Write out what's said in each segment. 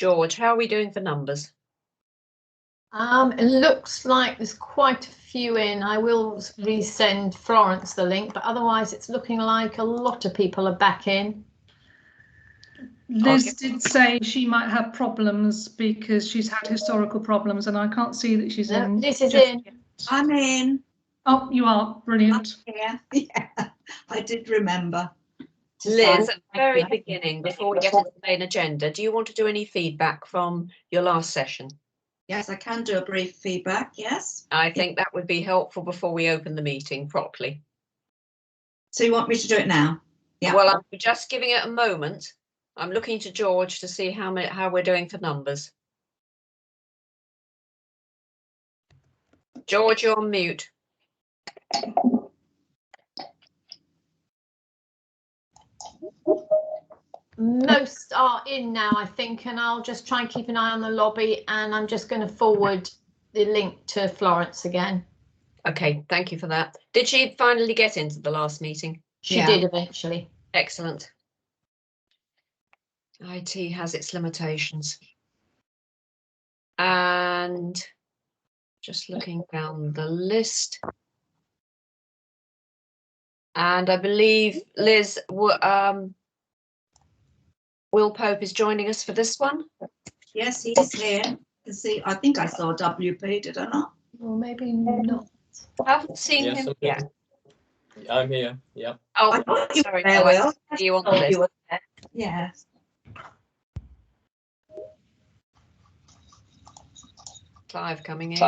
George, how are we doing for numbers? It looks like there's quite a few in. I will resend Florence the link, but otherwise it's looking like a lot of people are back in. Liz did say she might have problems because she's had historical problems, and I can't see that she's in. Liz is in. I'm in. Oh, you are. Brilliant. Yeah, I did remember. Liz, at the very beginning, before we get into the main agenda, do you want to do any feedback from your last session? Yes, I can do a brief feedback, yes. I think that would be helpful before we open the meeting properly. So you want me to do it now? Yeah. Well, I'm just giving it a moment. I'm looking to George to see how we're doing for numbers. George, you're on mute. Most are in now, I think, and I'll just try and keep an eye on the lobby, and I'm just going to forward the link to Florence again. Okay, thank you for that. Did she finally get into the last meeting? She did eventually. Excellent. IT has its limitations. And just looking down the list. And I believe Liz, Will Pope is joining us for this one. Yes, he's here. See, I think I saw WP, did I not? Well, maybe not. I haven't seen him yet. I'm here. Yep. Oh, sorry. No, I see you on the list. Yes. Clive coming in.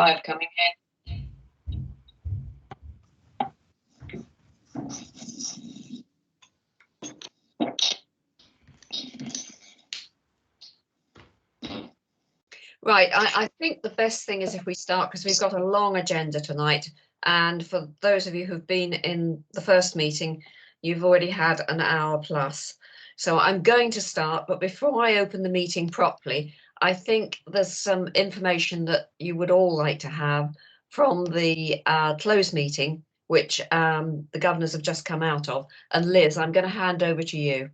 Right, I think the best thing is if we start, because we've got a long agenda tonight. And for those of you who've been in the first meeting, you've already had an hour plus. So I'm going to start, but before I open the meeting properly, I think there's some information that you would all like to have from the closed meeting, which the governors have just come out of. And Liz, I'm going to hand over to you.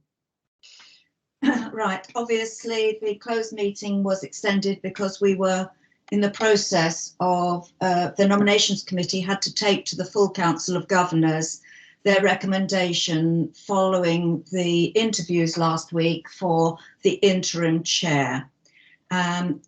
Right, obviously the closed meeting was extended because we were in the process of the nominations committee had to take to the full council of governors their recommendation following the interviews last week for the interim chair. And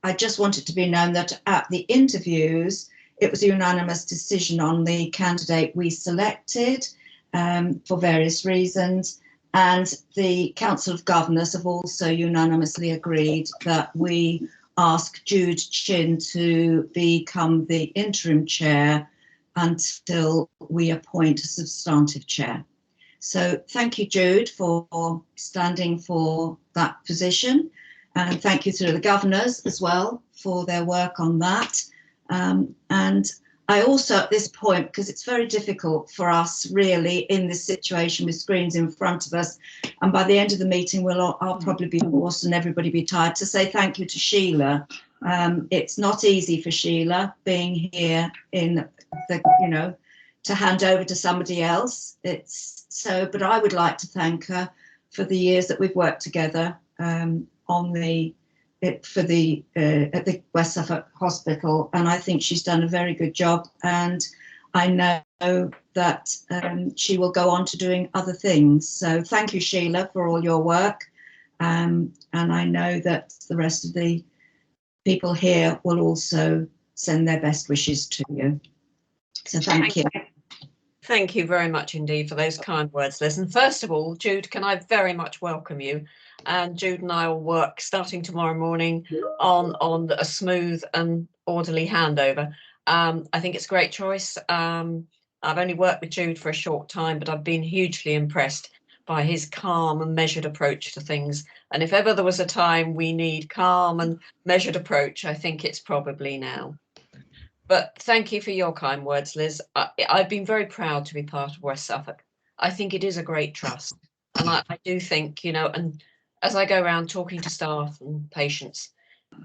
I just want it to be known that at the interviews, it was a unanimous decision on the candidate we selected for various reasons. And the Council of Governors have also unanimously agreed that we ask Jude Chin to become the interim chair until we appoint a substantive chair. So thank you, Jude, for standing for that position. And thank you to the governors as well for their work on that. And I also, at this point, because it's very difficult for us really in this situation with screens in front of us, and by the end of the meeting, I'll probably be hoarse and everybody be tired, to say thank you to Sheila. It's not easy for Sheila being here in the, to hand over to somebody else. It's so, but I would like to thank her for the years that we've worked together at the West Suffolk Hospital, and I think she's done a very good job, and I know that she will go on to doing other things. So thank you, Sheila, for all your work, and I know that the rest of the people here will also send their best wishes to you. So thank you. Thank you very much indeed for those kind words, Liz. And first of all, Jude, can I very much welcome you? And Jude and I will work starting tomorrow morning on a smooth and orderly handover. I think it's a great choice. I've only worked with Jude for a short time, but I've been hugely impressed by his calm and measured approach to things. And if ever there was a time we need calm and measured approach, I think it's probably now. But thank you for your kind words, Liz. I've been very proud to be part of West Suffolk. I think it is a great trust. And I do think, and as I go around talking to staff and patients,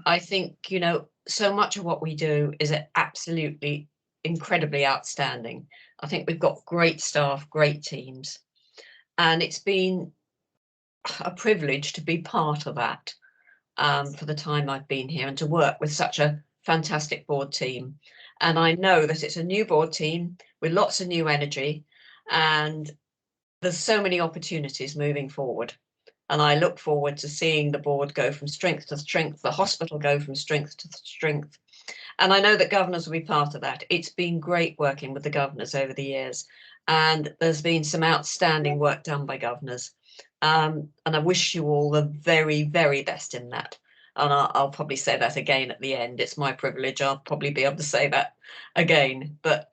I think, so much of what we do is absolutely incredibly outstanding. I think we've got great staff, great teams, and it's been a privilege to be part of that. for the time I've been here and to work with such a fantastic board team. And I know that it's a new board team with lots of new energy, and there's so many opportunities moving forward. And I look forward to seeing the board go from strength to strength, the hospital go from strength to strength. And I know that governors will be part of that. It's been great working with the governors over the years, and there's been some outstanding work done by governors. And I wish you all the very, very best in that. And I'll probably say that again at the end. It's my privilege. I'll probably be able to say that again. But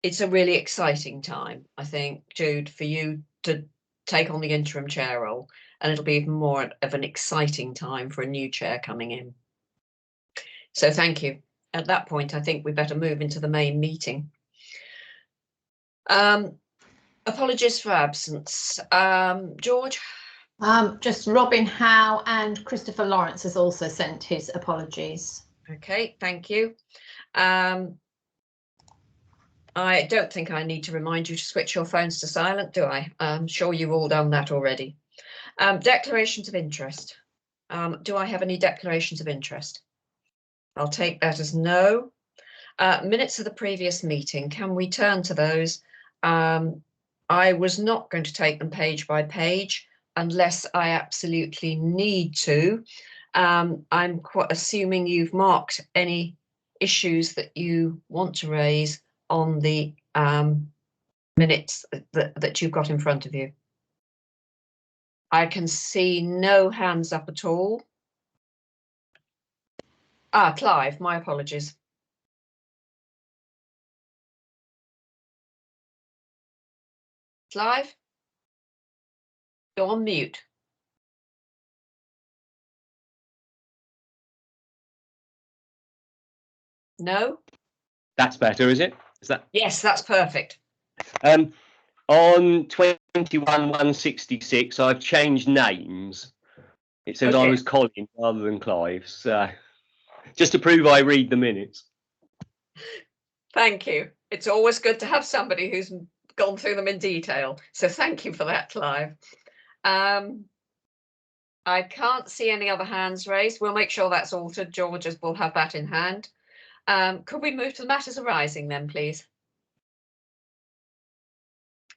it's a really exciting time, I think, Jude, for you to take on the interim chair role. And it'll be even more of an exciting time for a new chair coming in. So thank you. At that point, I think we better move into the main meeting. Apologies for absence. George? Just Robin Howe and Christopher Lawrence has also sent his apologies. Okay, thank you. I don't think I need to remind you to switch your phones to silent, do I? I'm sure you've all done that already. Declarations of interest. Do I have any declarations of interest? I'll take that as no. Minutes of the previous meeting, can we turn to those? I was not going to take them page by page unless I absolutely need to. I'm quite assuming you've marked any issues that you want to raise on the minutes that you've got in front of you. I can see no hands up at all. Clive, my apologies. Clive, you're on mute. No? That's better, is it? Is that? Yes, that's perfect. On 21-166, I've changed names. It says Okay. I was Colin rather than Clive. So just to prove I read the minutes. Thank you. It's always good to have somebody who's gone through them in detail. So thank you for that, Clive. I can't see any other hands raised. We'll make sure that's altered. George will have that in hand. Could we move to the matters arising then, please?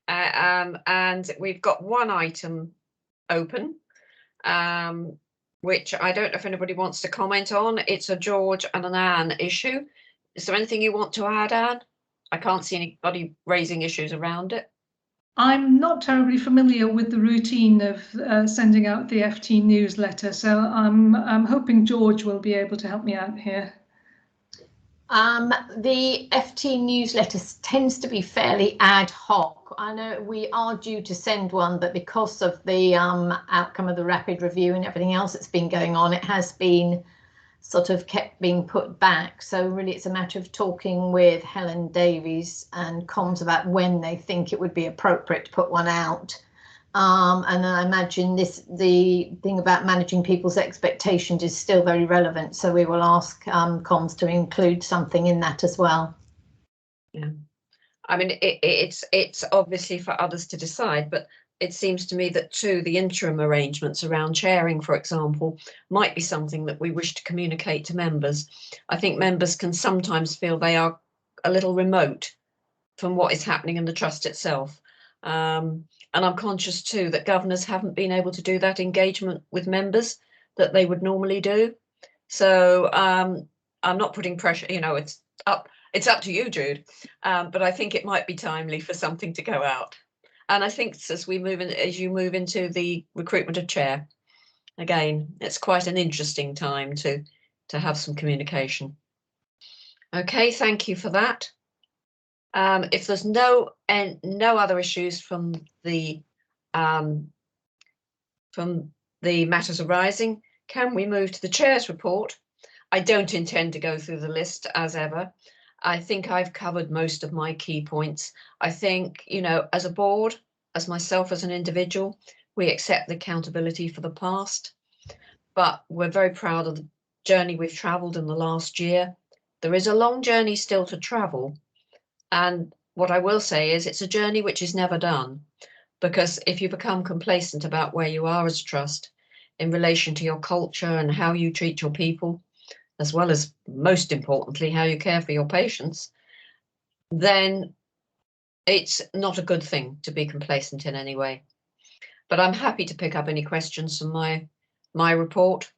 And we've got one item open, which I don't know if anybody wants to comment on. It's a George and an Anne issue. Is there anything you want to add, Anne? I can't see anybody raising issues around it. I'm not terribly familiar with the routine of sending out the FT newsletter, so I'm hoping George will be able to help me out here. The FT newsletter tends to be fairly ad hoc. I know we are due to send one, but because of the outcome of the rapid review and everything else that's been going on, it has been sort of kept being put back. So really it's a matter of talking with Helen Davies and comms about when they think it would be appropriate to put one out. And I imagine the thing about managing people's expectations is still very relevant. So we will ask comms to include something in that as well. Yeah, I mean, it's obviously for others to decide, but it seems to me that too, the interim arrangements around chairing, for example, might be something that we wish to communicate to members. I think members can sometimes feel they are a little remote from what is happening in the trust itself. And I'm conscious too that governors haven't been able to do that engagement with members that they would normally do. So I'm not putting pressure, you know, it's up to you, Jude. But I think it might be timely for something to go out. And I think as you move into the recruitment of chair, again, it's quite an interesting time to have some communication. Okay, thank you for that. If there's no other issues from the matters arising, can we move to the chair's report? I don't intend to go through the list as ever. I think I've covered most of my key points. I think, you know, as a board, as myself as an individual, we accept the accountability for the past, but we're very proud of the journey we've travelled in the last year. There is a long journey still to travel. And what I will say is it's a journey which is never done, because if you become complacent about where you are as a trust, in relation to your culture and how you treat your people, as well as, most importantly, how you care for your patients, then it's not a good thing to be complacent in any way. But I'm happy to pick up any questions from my report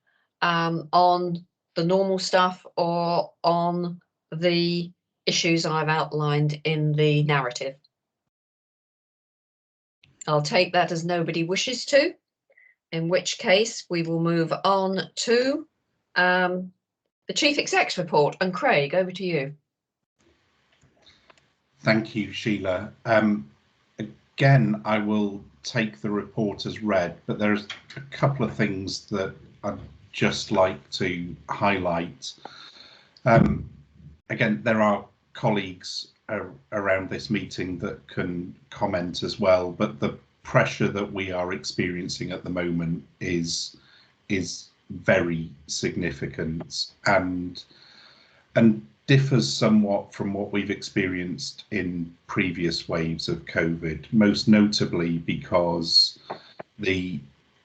on the normal stuff or on the issues I've outlined in the narrative. I'll take that as nobody wishes to, in which case we will move on to the Chief Exec's report. And Craig, over to you. Thank you, Sheila. Again, I will take the report as read, but there's a couple of things that I'd just like to highlight. Again, there are colleagues around this meeting that can comment as well, but the pressure that we are experiencing at the moment is very significant and differs somewhat from what we've experienced in previous waves of COVID, most notably because the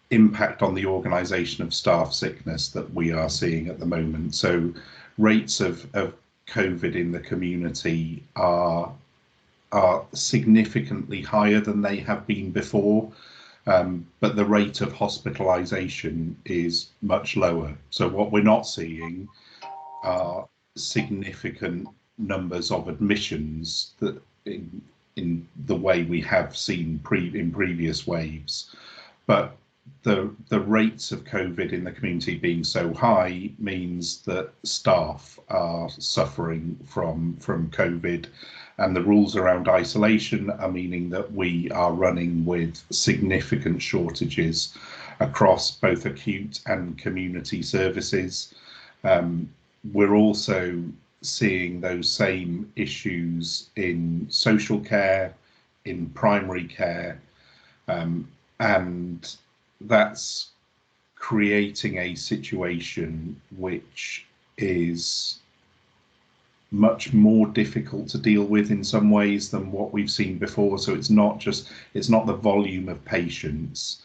impact on the organisation of staff sickness that we are seeing at the moment. So rates of COVID in the community are significantly higher than they have been before, but the rate of hospitalisation is much lower. So what we're not seeing are significant numbers of admissions that in the way we have seen in previous waves, but the rates of COVID in the community being so high means that staff are suffering from COVID, and the rules around isolation are meaning that we are running with significant shortages across both acute and community services. We're also seeing those same issues in social care, in primary care, and that's creating a situation which is much more difficult to deal with in some ways than what we've seen before. So it's not the volume of patients,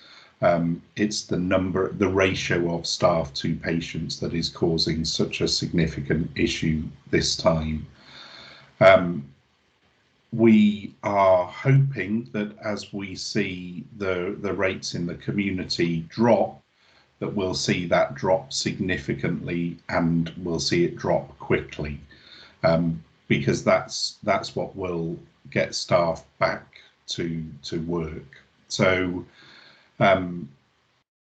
it's the ratio of staff to patients that is causing such a significant issue this time. We are hoping that as we see the rates in the community drop, that we'll see that drop significantly and we'll see it drop quickly, because that's what will get staff back to work. So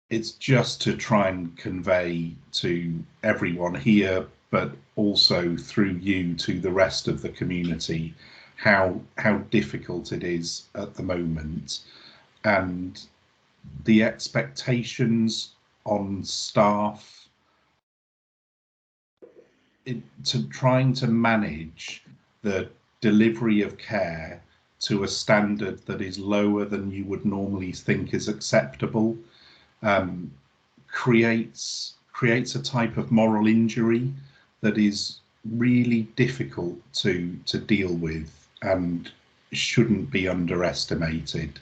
it's just to try and convey to everyone here, but also through you to the rest of the community, how difficult it is at the moment, and the expectations on staff trying to manage the delivery of care to a standard that is lower than you would normally think is acceptable, creates a type of moral injury that is really difficult to deal with and shouldn't be underestimated.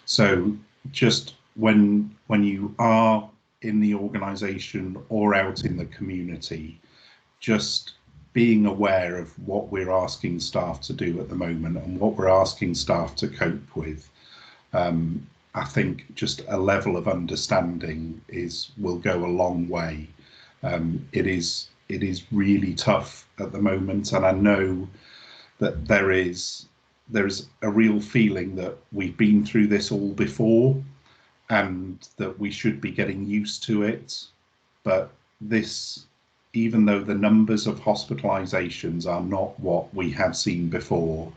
So just when you are in the organisation or out in the community, just being aware of what we're asking staff to do at the moment and what we're asking staff to cope with, I think just a level of understanding will go a long way. It is really tough at the moment, and I know that there is a real feeling that we've been through this all before and that we should be getting used to it. But this, even though the numbers of hospitalisations are not what we have seen before,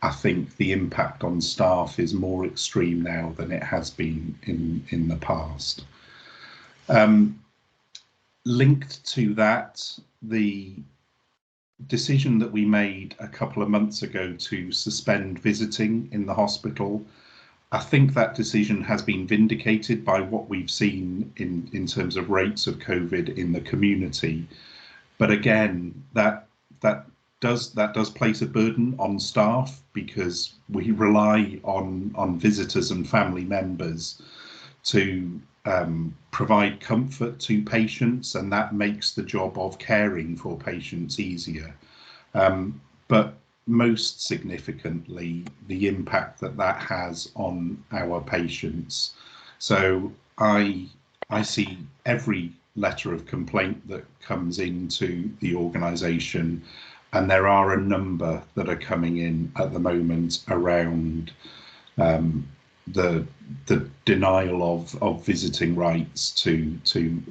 I think the impact on staff is more extreme now than it has been in the past. Linked to that, the decision that we made a couple of months ago to suspend visiting in the hospital, I think that decision has been vindicated by what we've seen in terms of rates of COVID in the community. But again, that does place a burden on staff, because we rely on visitors and family members to provide comfort to patients, and that makes the job of caring for patients easier. But most significantly, the impact that that has on our patients. So I see every letter of complaint that comes into the organisation, and there are a number that are coming in at the moment around the denial of visiting rights to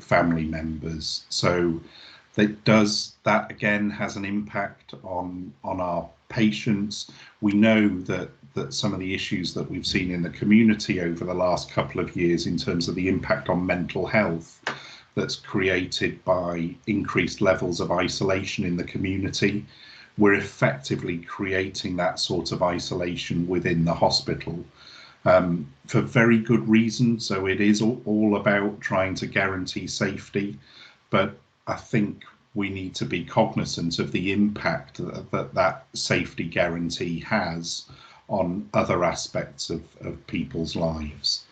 family members. So that again has an impact on our patients. We know that some of the issues that we've seen in the community over the last couple of years in terms of the impact on mental health that's created by increased levels of isolation in the community, we're effectively creating that sort of isolation within the hospital for very good reason. So it is all about trying to guarantee safety, but I think we need to be cognizant of the impact that safety guarantee has on other aspects of people's lives.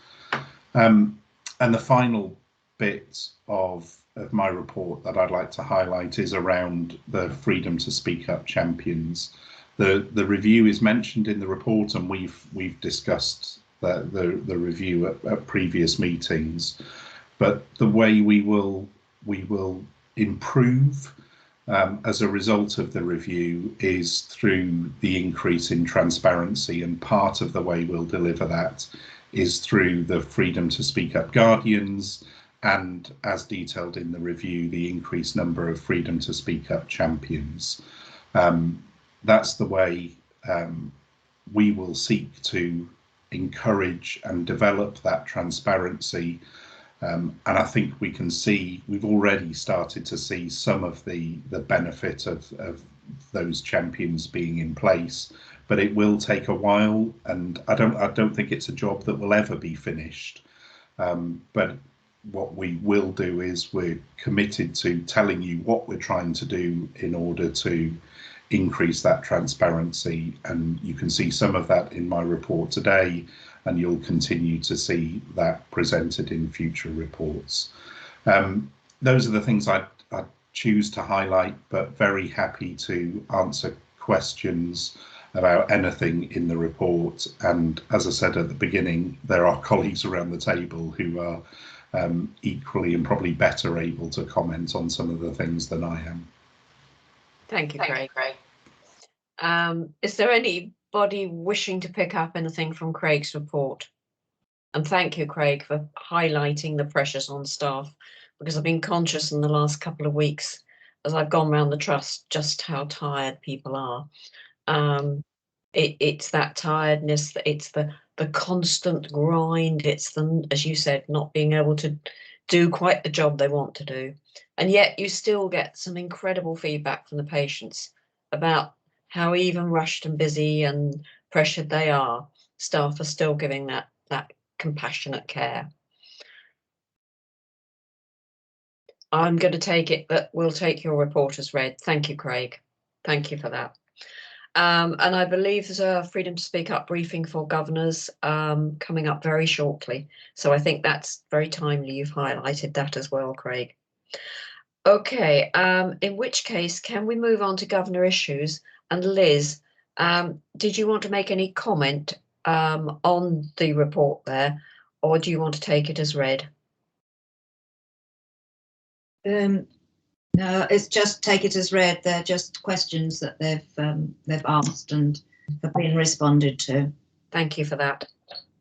And the final bit of my report that I'd like to highlight is around the Freedom to Speak Up champions. The review is mentioned in the report, and we've discussed the review at previous meetings. But the way we will improve as a result of the review is through the increase in transparency, and part of the way we'll deliver that is through the Freedom to Speak Up guardians, and as detailed in the review, the increased number of Freedom to Speak Up champions. That's the way we will seek to encourage and develop that transparency. And I think we've already started to see some of the benefit of those champions being in place, but it will take a while, and I don't think it's a job that will ever be finished. But what we will do is we're committed to telling you what we're trying to do in order to increase that transparency, and you can see some of that in my report today, and you'll continue to see that presented in future reports. Those are the things I choose to highlight, but very happy to answer questions about anything in the report. And as I said at the beginning, there are colleagues around the table who are equally and probably better able to comment on some of the things than I am. Thank you, Craig. Is there anybody wishing to pick up anything from Craig's report? And thank you, Craig, for highlighting the pressures on staff, because I've been conscious in the last couple of weeks as I've gone around the trust just how tired people are. It's that tiredness, it's the constant grind, it's the, as you said, not being able to do quite the job they want to do. And yet you still get some incredible feedback from the patients about how even rushed and busy and pressured they are. Staff are still giving that compassionate care. I'm going to take it that we'll take your report as read. Thank you, Craig. Thank you for that. And I believe there's a Freedom to Speak Up briefing for governors coming up very shortly. So I think that's very timely. You've highlighted that as well, Craig. Okay, in which case, can we move on to governor issues? And Liz, did you want to make any comment on the report there, or do you want to take it as read? No, it's just take it as read. They're just questions that they've asked and have been responded to. Thank you for that.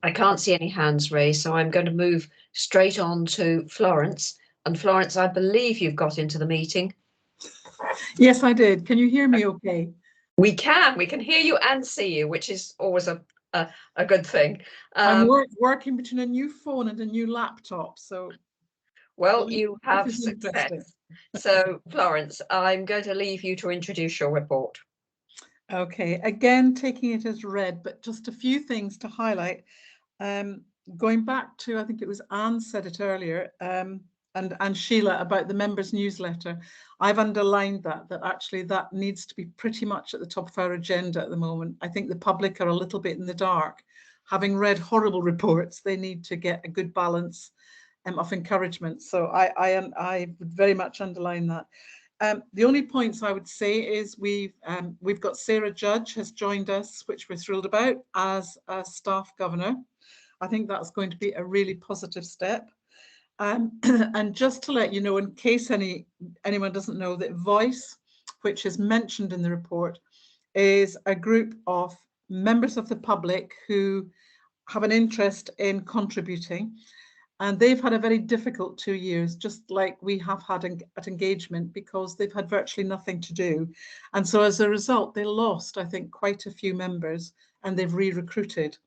I can't see any hands raised, so I'm going to move straight on to Florence. And Florence, I believe you've got into the meeting. Yes, I did. Can you hear me okay? We can hear you and see you, which is always a good thing. I'm working between a new phone and a new laptop, so. Well, you have success. So, Florence, I'm going to leave you to introduce your report. Okay, again, taking it as read, but just a few things to highlight. Going back to, I think it was Anne said it earlier, and Sheila about the members' newsletter. I've underlined that actually that needs to be pretty much at the top of our agenda at the moment. I think the public are a little bit in the dark. Having read horrible reports, they need to get a good balance of encouragement. So I would very much underline that. The only points I would say is we've got Sarah Judge has joined us, which we're thrilled about, as a staff governor. I think that's going to be a really positive step. And just to let you know, in case anyone doesn't know, that Voice, which is mentioned in the report, is a group of members of the public who have an interest in contributing. And they've had a very difficult 2 years, just like we have had at Engagement, because they've had virtually nothing to do. And so as a result, they lost, I think, quite a few members, and they've re-recruited.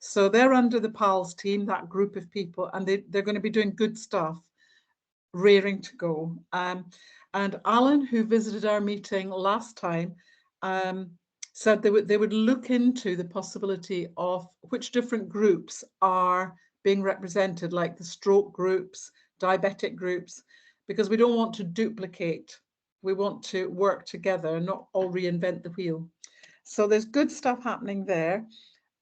So they're under the PALS team, that group of people, and they're going to be doing good stuff, raring to go. And Alan, who visited our meeting last time, said they would look into the possibility of which different groups are being represented, like the stroke groups, diabetic groups, because we don't want to duplicate. We want to work together, not all reinvent the wheel. So there's good stuff happening there.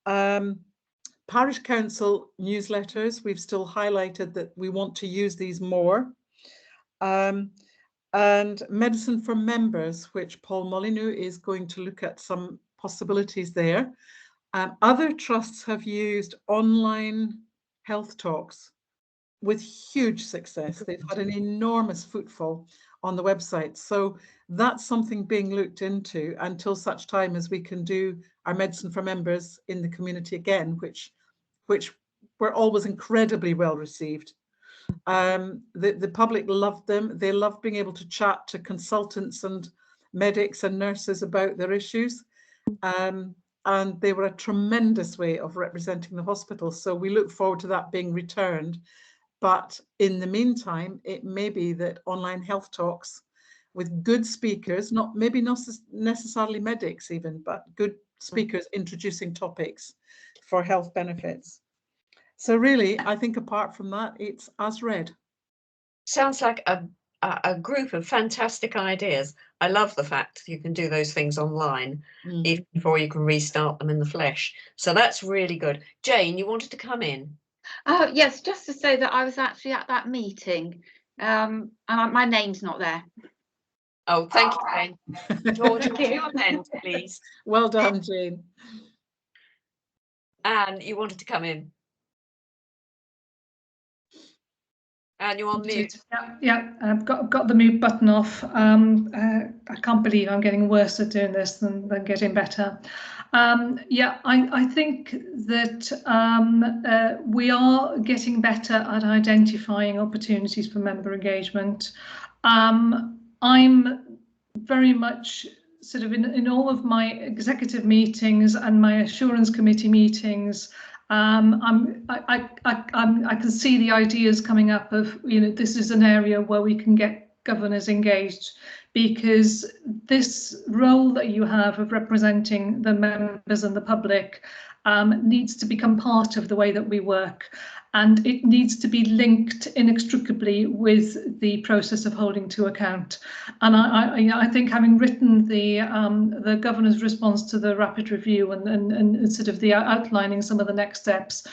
Parish Council newsletters, we've still highlighted that we want to use these more. And Medicine for Members, which Paul Molyneux is going to look at some possibilities there. Other trusts have used online health talks with huge success. They've had an enormous footfall on the website. So that's something being looked into until such time as we can do our Medicine for Members in the community again, which were always incredibly well received. The public loved them. They loved being able to chat to consultants and medics and nurses about their issues. And they were a tremendous way of representing the hospital. So we look forward to that being returned. But in the meantime, it may be that online health talks with good speakers, maybe not necessarily medics even, but good speakers introducing topics for health benefits. So really, I think apart from that, it's as read. Sounds like a group of fantastic ideas. I love the fact you can do those things online even before you can restart them in the flesh. So that's really good. Jane, you wanted to come in? Yes, just to say that I was actually at that meeting. And my name's not there. Oh, thank you, Jane. George, would you amend, please? Well done, Jane. Anne, you wanted to come in? And you're on mute. Yeah, I've got the mute button off. I can't believe I'm getting worse at doing this than getting better. Yeah, I think that we are getting better at identifying opportunities for member engagement. I'm very much sort of in all of my executive meetings and my assurance committee meetings. I can see the ideas coming up of, this is an area where we can get governors engaged, because this role that you have of representing the members and the public needs to become part of the way that we work. And it needs to be linked inextricably with the process of holding to account. And I think, having written the governor's response to the rapid review and sort of the outlining some of the next steps,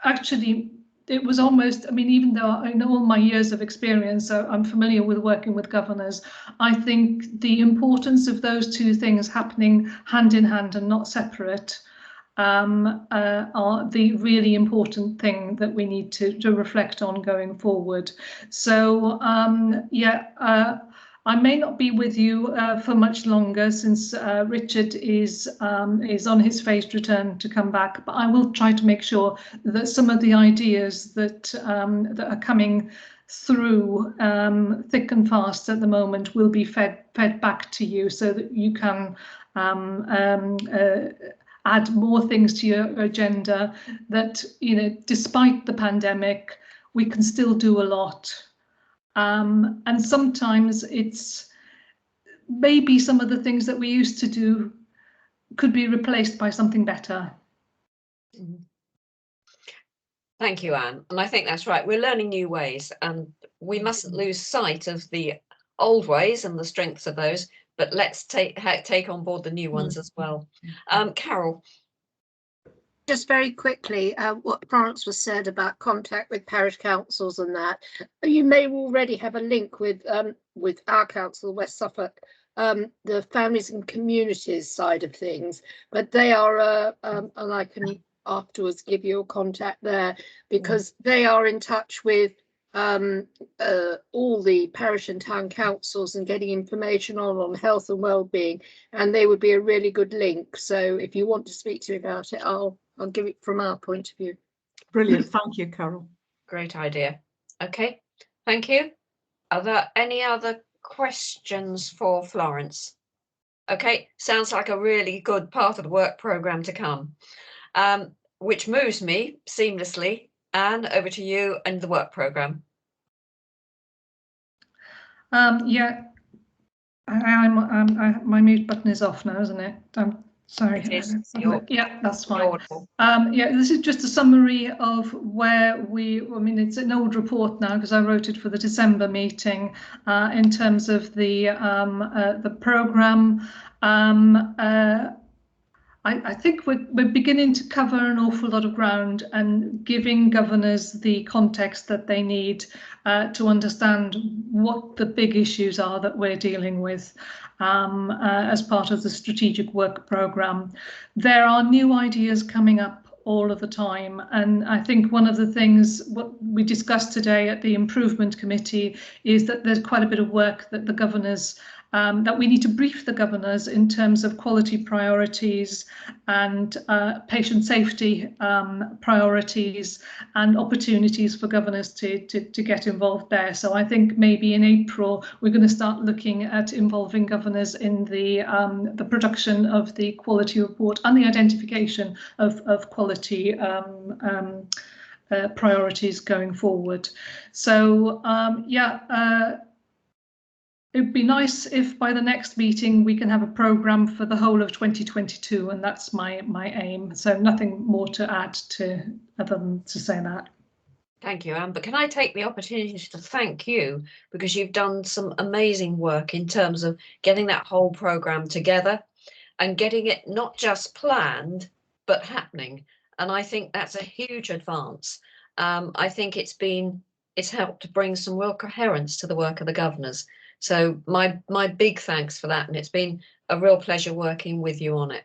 actually it was almost, even though I know all my years of experience, so I'm familiar with working with governors, I think the importance of those two things happening hand in hand and not separate are the really important thing that we need to reflect on going forward. So I may not be with you for much longer, since Richard is on his phased return to come back, but I will try to make sure that some of the ideas that are coming through thick and fast at the moment will be fed back to you, so that you can add more things to your agenda, that, despite the pandemic, we can still do a lot. And sometimes it's maybe some of the things that we used to do could be replaced by something better. Thank you, Anne. And I think that's right. We're learning new ways, and we mustn't lose sight of the old ways and the strengths of those, but let's take on board the new ones as well. Carol. just very quickly, what Florence was said about contact with parish councils and that. You may already have a link with our council, West Suffolk, the families and communities side of things, but they are, and I can afterwards give you a contact there, because they are in touch with all the parish and town councils and getting information on health and well-being, and they would be a really good link. So if you want to speak to me about it, I'll give it from our point of view. Brilliant. Thank you, Carol. Great idea. Okay, thank you. Are there any other questions for Florence? Okay, sounds like a really good part of the work programme to come, which moves me seamlessly, Anne, over to you and the work programme. Yeah, my mute button is off now, isn't it? Sorry. It is. Yeah, that's fine. Audible. Yeah, this is just a summary of where I mean, it's an old report now because I wrote it for the December meeting in terms of the programme. I think we're beginning to cover an awful lot of ground and giving governors the context that they need to understand what the big issues are that we're dealing with as part of the strategic work programme. There are new ideas coming up all of the time, and I think one of the things what we discussed today at the improvement committee is that there's quite a bit of work that the governors that we need to brief the governors in terms of quality priorities and patient safety priorities and opportunities for governors to get involved there. So I think maybe in April we're going to start looking at involving governors in the production of the quality report and the identification of quality priorities going forward. So it'd be nice if by the next meeting we can have a programme for the whole of 2022, and that's my aim. So nothing more to add to other than to say that. Thank you, Anne. But can I take the opportunity to thank you, because you've done some amazing work in terms of getting that whole programme together and getting it not just planned, but happening. And I think that's a huge advance. I think it's helped to bring some real coherence to the work of the governors. So my big thanks for that, and it's been a real pleasure working with you on it.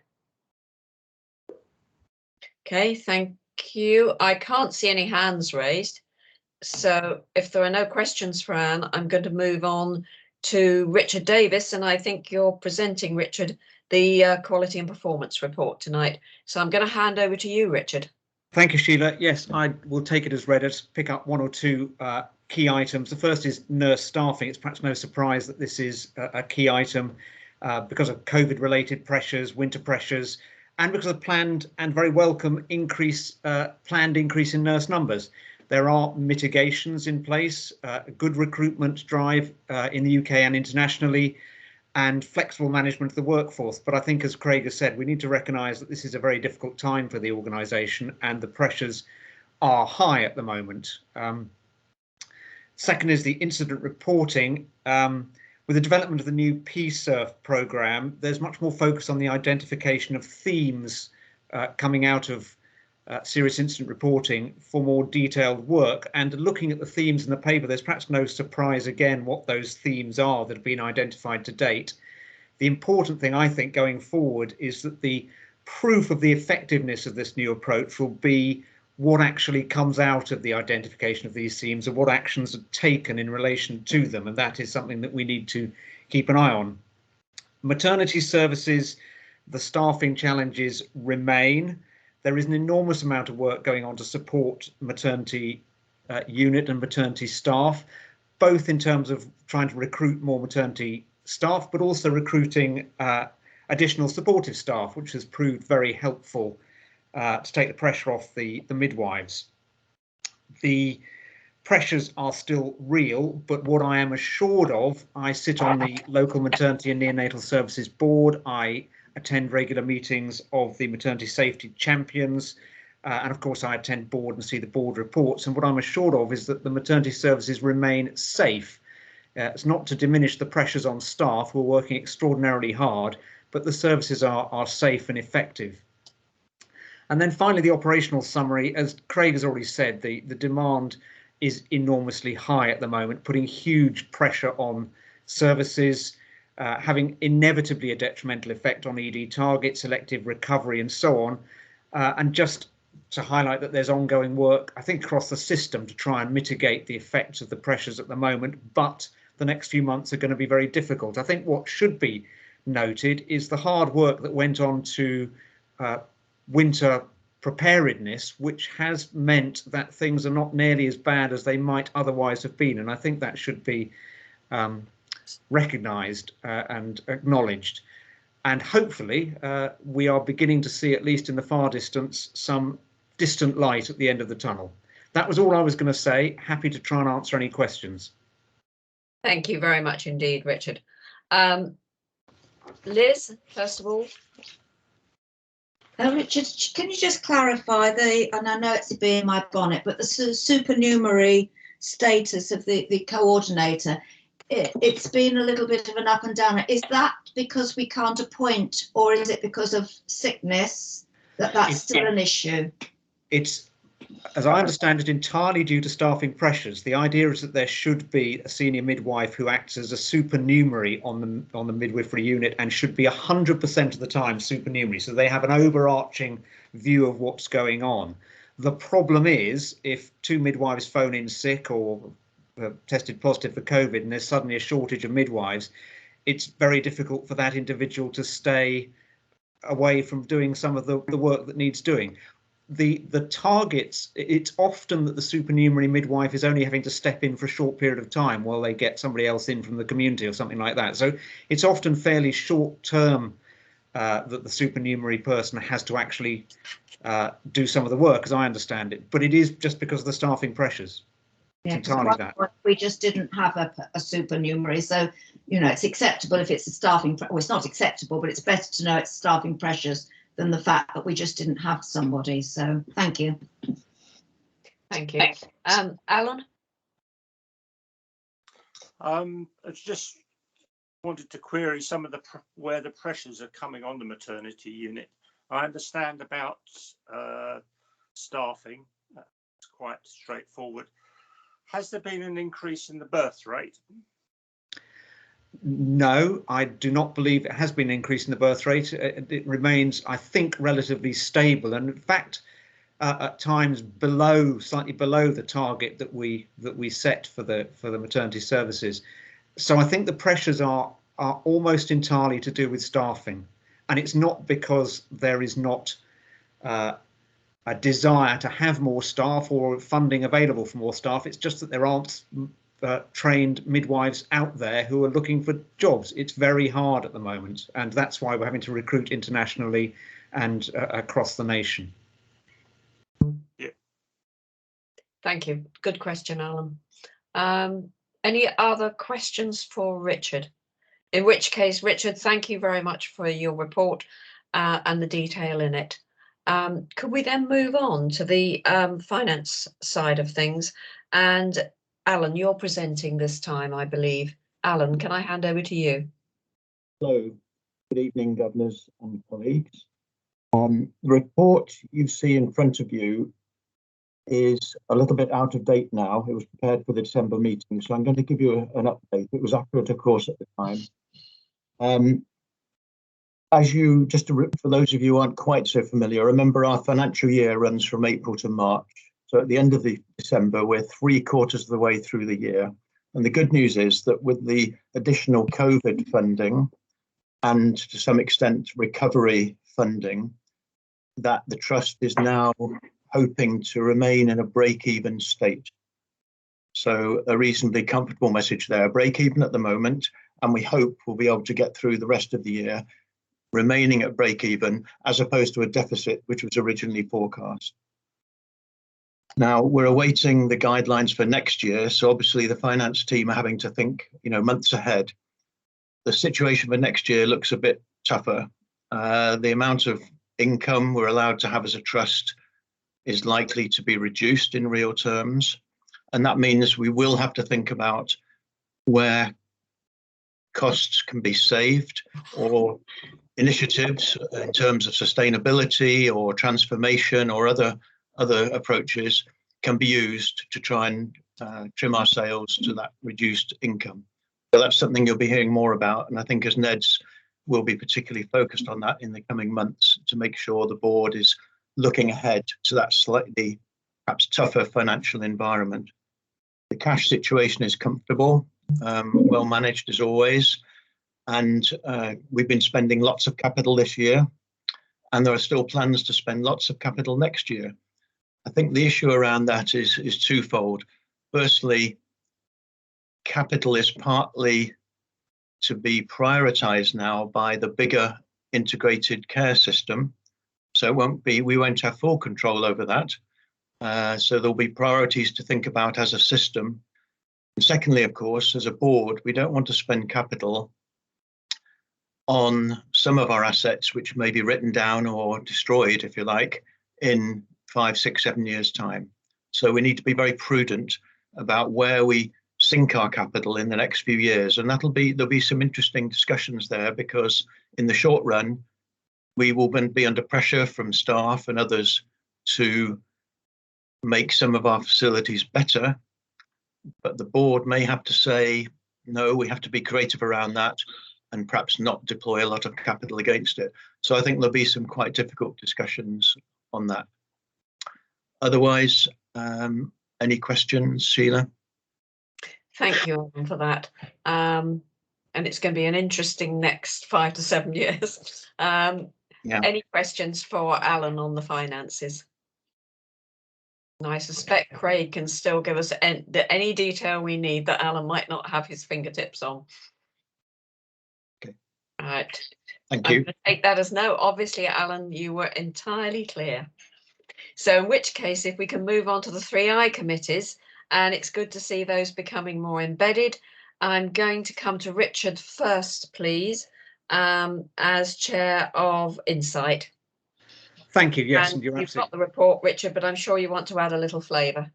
Okay, thank you. I can't see any hands raised. So if there are no questions for Anne, I'm going to move on to Richard Davis, and I think you're presenting, Richard, the quality and performance report tonight. So I'm going to hand over to you, Richard. Thank you, Sheila. Yes, I will take it as read, pick up one or two key items. The first is nurse staffing. It's perhaps no surprise that this is a key item because of COVID-related pressures, winter pressures, and because of planned and very welcome planned increase in nurse numbers. There are mitigations in place, a good recruitment drive in the UK and internationally, and flexible management of the workforce. But I think, as Craig has said, we need to recognise that this is a very difficult time for the organisation and the pressures are high at the moment. Second is the incident reporting. With the development of the new PSERF programme, there's much more focus on the identification of themes coming out of serious incident reporting for more detailed work. And looking at the themes in the paper, there's perhaps no surprise again what those themes are that have been identified to date. The important thing, I think, going forward is that the proof of the effectiveness of this new approach will be what actually comes out of the identification of these themes and what actions are taken in relation to them. And that is something that we need to keep an eye on. Maternity services, the staffing challenges remain. There is an enormous amount of work going on to support maternity unit and maternity staff, both in terms of trying to recruit more maternity staff, but also recruiting additional supportive staff, which has proved very helpful to take the pressure off the midwives. The pressures are still real, but what I am assured of, I sit on the local maternity and neonatal services board. I attend regular meetings of the maternity safety champions, and of course I attend board and see the board reports. And what I'm assured of is that the maternity services remain safe. It's not to diminish the pressures on staff who are working extraordinarily hard, but the services are safe and effective. And then finally, the operational summary. As Craig has already said, the demand is enormously high at the moment, putting huge pressure on services, having inevitably a detrimental effect on ED targets, selective recovery, and so on. And just to highlight that there's ongoing work, I think, across the system to try and mitigate the effects of the pressures at the moment, but the next few months are going to be very difficult. I think what should be noted is the hard work that went on to winter preparedness, which has meant that things are not nearly as bad as they might otherwise have been. And I think that should be recognised and acknowledged. And hopefully we are beginning to see, at least in the far distance, some distant light at the end of the tunnel. That was all I was going to say. Happy to try and answer any questions. Thank you very much indeed, Richard. Liz, first of all. Richard, can you just clarify and I know it's a bee in my bonnet, but the supernumerary status of the coordinator, it's been a little bit of an up and down. Is that because we can't appoint, or is it because of sickness that's still an issue? It's, as I understand it, entirely due to staffing pressures. The idea is that there should be a senior midwife who acts as a supernumerary on the midwifery unit and should be 100% of the time supernumerary. So they have an overarching view of what's going on. The problem is if 2 midwives phone in sick or tested positive for COVID and there's suddenly a shortage of midwives, it's very difficult for that individual to stay away from doing some of the work that needs doing. The targets, it's often that the supernumerary midwife is only having to step in for a short period of time while they get somebody else in from the community or something like that. So it's often fairly short term that the supernumerary person has to actually do some of the work, as I understand it. But it is just because of the staffing pressures. Yeah, it's entirely that. We just didn't have a supernumerary. So, you know, it's acceptable if it's a staffing, well, it's not acceptable, but it's better to know it's staffing pressures than the fact that we just didn't have somebody. So thank you. Thank you. Alan? I just wanted to query some of where the pressures are coming on the maternity unit. I understand about staffing. That's quite straightforward. Has there been an increase in the birth rate? No, I do not believe it has been an increase in the birth rate. It remains, I think, relatively stable, and in fact, at times slightly below the target that we set for the maternity services. So I think the pressures are almost entirely to do with staffing, and it's not because there is not a desire to have more staff or funding available for more staff. It's just that there aren't trained midwives out there who are looking for jobs. It's very hard at the moment, and that's why we're having to recruit internationally and across the nation. Yeah. Thank you. Good question, Alan. Any other questions for Richard? In which case, Richard, thank you very much for your report and the detail in it. Could we then move on to the finance side of things? And Alan, you're presenting this time, I believe. Alan, can I hand over to you? Hello, good evening, governors and colleagues. The report you see in front of you is a little bit out of date now. It was prepared for the December meeting, so I'm going to give you an update. It was accurate, of course, at the time. As you, just for those of you who aren't quite so familiar, remember our financial year runs from April to March. So at the end of December, we're 3/4 of the way through the year. And the good news is that with the additional COVID funding and to some extent recovery funding, that the Trust is now hoping to remain in a break-even state. So a reasonably comfortable message there, break-even at the moment, and we hope we'll be able to get through the rest of the year remaining at break-even as opposed to a deficit which was originally forecast. Now we're awaiting the guidelines for next year, so obviously the finance team are having to think, months ahead. The situation for next year looks a bit tougher. The amount of income we're allowed to have as a trust is likely to be reduced in real terms, and that means we will have to think about where costs can be saved or initiatives in terms of sustainability or transformation or other approaches can be used to try and trim our sails to that reduced income. So that's something you'll be hearing more about, and I think as NEDS will be particularly focused on that in the coming months to make sure the board is looking ahead to that slightly perhaps tougher financial environment. The cash situation is comfortable, well managed as always, and we've been spending lots of capital this year, and there are still plans to spend lots of capital next year. I think the issue around that is twofold. Firstly, capital is partly to be prioritised now by the bigger integrated care system, so we won't have full control over that. So there'll be priorities to think about as a system. And secondly, of course, as a board, we don't want to spend capital on some of our assets which may be written down or destroyed, if you like, in 5, 6, 7 years' time. So we need to be very prudent about where we sink our capital in the next few years, and there'll be some interesting discussions there, because in the short run we will be under pressure from staff and others to make some of our facilities better, but the board may have to say no, we have to be creative around that and perhaps not deploy a lot of capital against it. So I think there'll be some quite difficult discussions on that. Otherwise, any questions, Sheila? Thank you, Alan, for that. And it's going to be an interesting next 5 to 7 years. Yeah. Any questions for Alan on the finances? And I suspect Craig can still give us any detail we need that Alan might not have his fingertips on. Okay. All right. Thank I'm you. going to take that as no. Obviously, Alan, you were entirely clear. So in which case, if we can move on to the 3I committees, and it's good to see those becoming more embedded. I'm going to come to Richard first, please, as chair of Insight. Thank you. Yes, and you're you've absolutely got the report, Richard, but I'm sure you want to add a little flavour.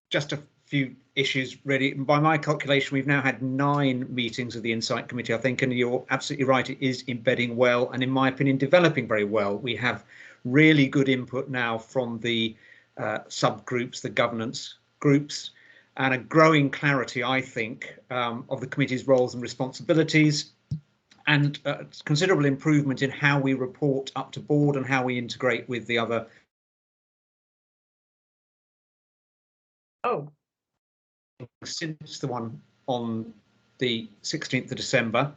just a few issues really. By my calculation, we've now had 9 meetings of the Insight Committee, I think, and you're absolutely right, it is embedding well, and in my opinion, developing very well. We have really good input now from the subgroups, the governance groups, and a growing clarity, I think, of the committee's roles and responsibilities, and considerable improvement in how we report up to board and how we integrate with the other. Oh. Since the one on the 16th of December,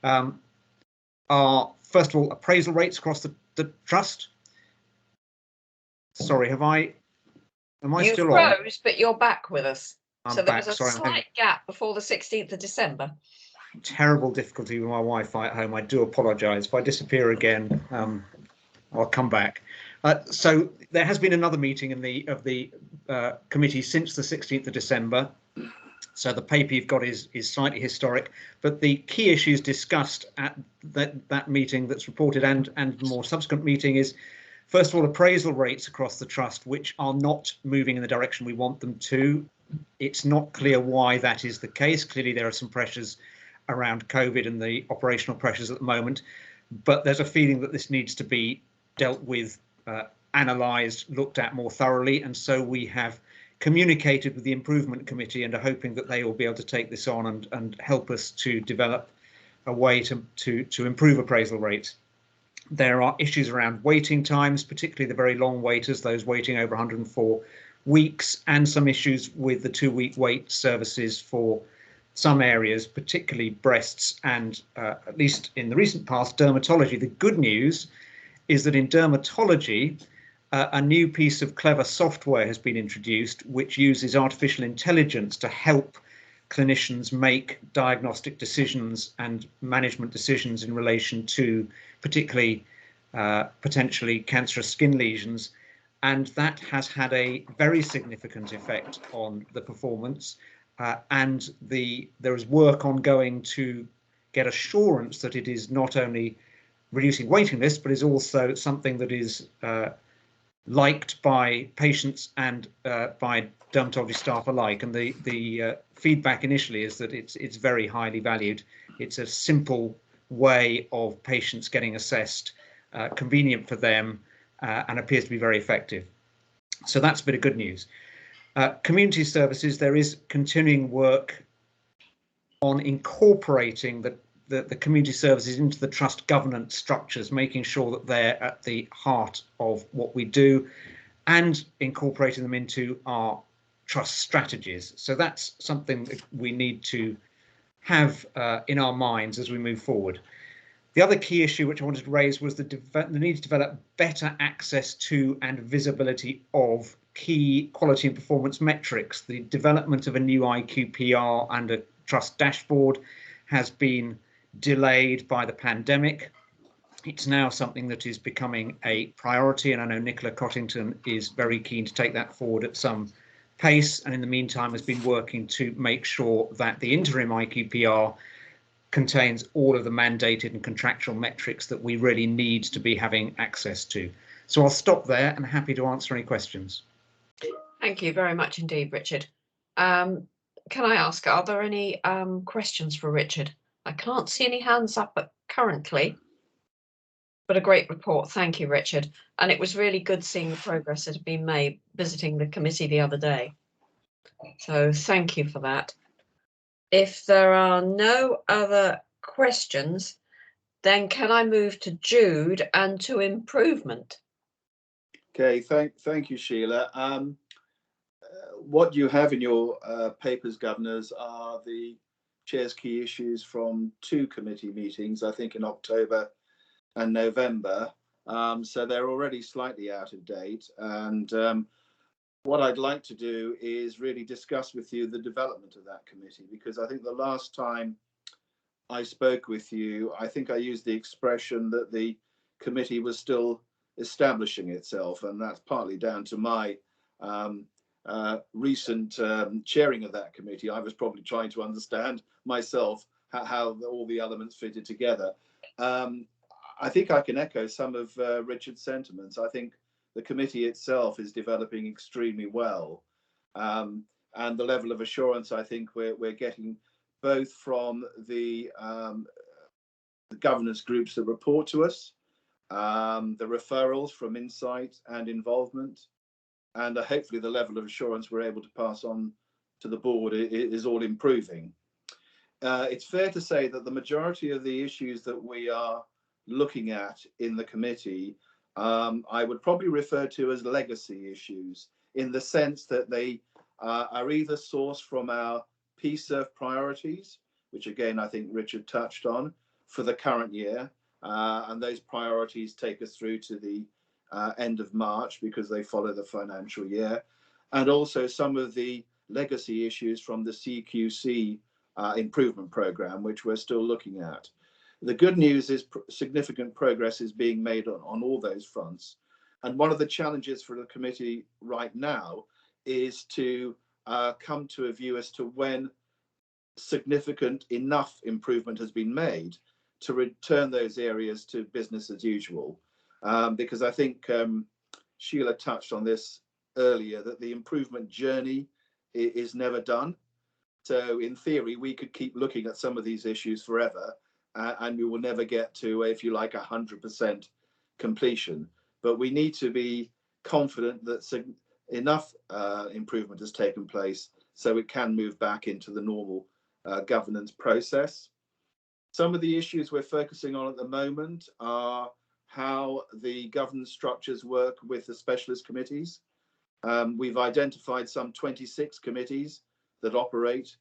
are first of all appraisal rates across the trust. Sorry, am I you still froze, on? But you're back with us. I'm so there back. was a Sorry, slight gap before the 16th of December. Terrible difficulty with my Wi-Fi at home. I do apologise. If I disappear again, I'll come back. So there has been another meeting of the committee since the 16th of December. So the paper you've got is slightly historic, but the key issues discussed at that meeting that's reported and the more subsequent meeting is, first of all, appraisal rates across the trust, which are not moving in the direction we want them to. It's not clear why that is the case. Clearly, there are some pressures around COVID and the operational pressures at the moment, but there's a feeling that this needs to be dealt with, analysed, looked at more thoroughly, and so we have communicated with the improvement committee and are hoping that they will be able to take this on and help us to develop a way to improve appraisal rates. There are issues around waiting times, particularly the very long waiters, those waiting over 104 weeks, and some issues with the 2-week wait services for some areas, particularly breasts and, at least in the recent past, dermatology. The good news is that in dermatology, a new piece of clever software has been introduced, which uses artificial intelligence to help clinicians make diagnostic decisions and management decisions in relation to particularly potentially cancerous skin lesions. And that has had a very significant effect on the performance. And there is work ongoing to get assurance that it is not only reducing waiting lists, but is also something that is liked by patients and by dermatology staff alike. And the feedback initially is that it's very highly valued. It's a simple way of patients getting assessed, convenient for them, and appears to be very effective. So that's a bit of good news. Community services, there is continuing work on incorporating the community services into the trust governance structures, making sure that they're at the heart of what we do and incorporating them into our trust strategies. So that's something that we need to have in our minds as we move forward. The other key issue which I wanted to raise was the need to develop better access to and visibility of key quality and performance metrics. The development of a new IQPR and a trust dashboard has been delayed by the pandemic. It's now something that is becoming a priority, and I know Nicola Cottington is very keen to take that forward at some pace, and in the meantime has been working to make sure that the interim IQPR contains all of the mandated and contractual metrics that we really need to be having access to. So I'll stop there and happy to answer any questions. Thank you very much indeed, Richard. Can I ask, are there any questions for Richard? I can't see any hands up currently, but a great report. Thank you, Richard. And it was really good seeing the progress that had been made visiting the committee the other day. So thank you for that. If there are no other questions, then can I move to Jude and to improvement? Okay, thank you, Sheila. What you have in your papers, governors, are the chair's key issues from 2 committee meetings, I think in October and November. So they're already slightly out of date. And what I'd like to do is really discuss with you the development of that committee, because I think the last time I spoke with you, I think I used the expression that the committee was still establishing itself, and that's partly down to my recent chairing of that committee. I was probably trying to understand myself how all the elements fitted together. I think I can echo some of Richard's sentiments. I think the committee itself is developing extremely well, and the level of assurance I think we're getting both from the governance groups that report to us, the referrals from insight and involvement, and hopefully the level of assurance we're able to pass on to the board is all improving. It's fair to say that the majority of the issues that we are looking at in the committee, I would probably refer to as legacy issues, in the sense that they are either sourced from our PSERF priorities, which again I think Richard touched on, for the current year, and those priorities take us through to the end of March because they follow the financial year, and also some of the legacy issues from the CQC improvement program, which we're still looking at. The good news is significant progress is being made on all those fronts. And one of the challenges for the committee right now is to come to a view as to when significant enough improvement has been made to return those areas to business as usual. Because I think Sheila touched on this earlier, that the improvement journey is never done. So in theory, we could keep looking at some of these issues forever, and we will never get to, if you like, 100% completion. But we need to be confident that enough improvement has taken place so it can move back into the normal governance process. Some of the issues we're focusing on at the moment are how the governance structures work with the specialist committees. We've identified some 26 committees that operate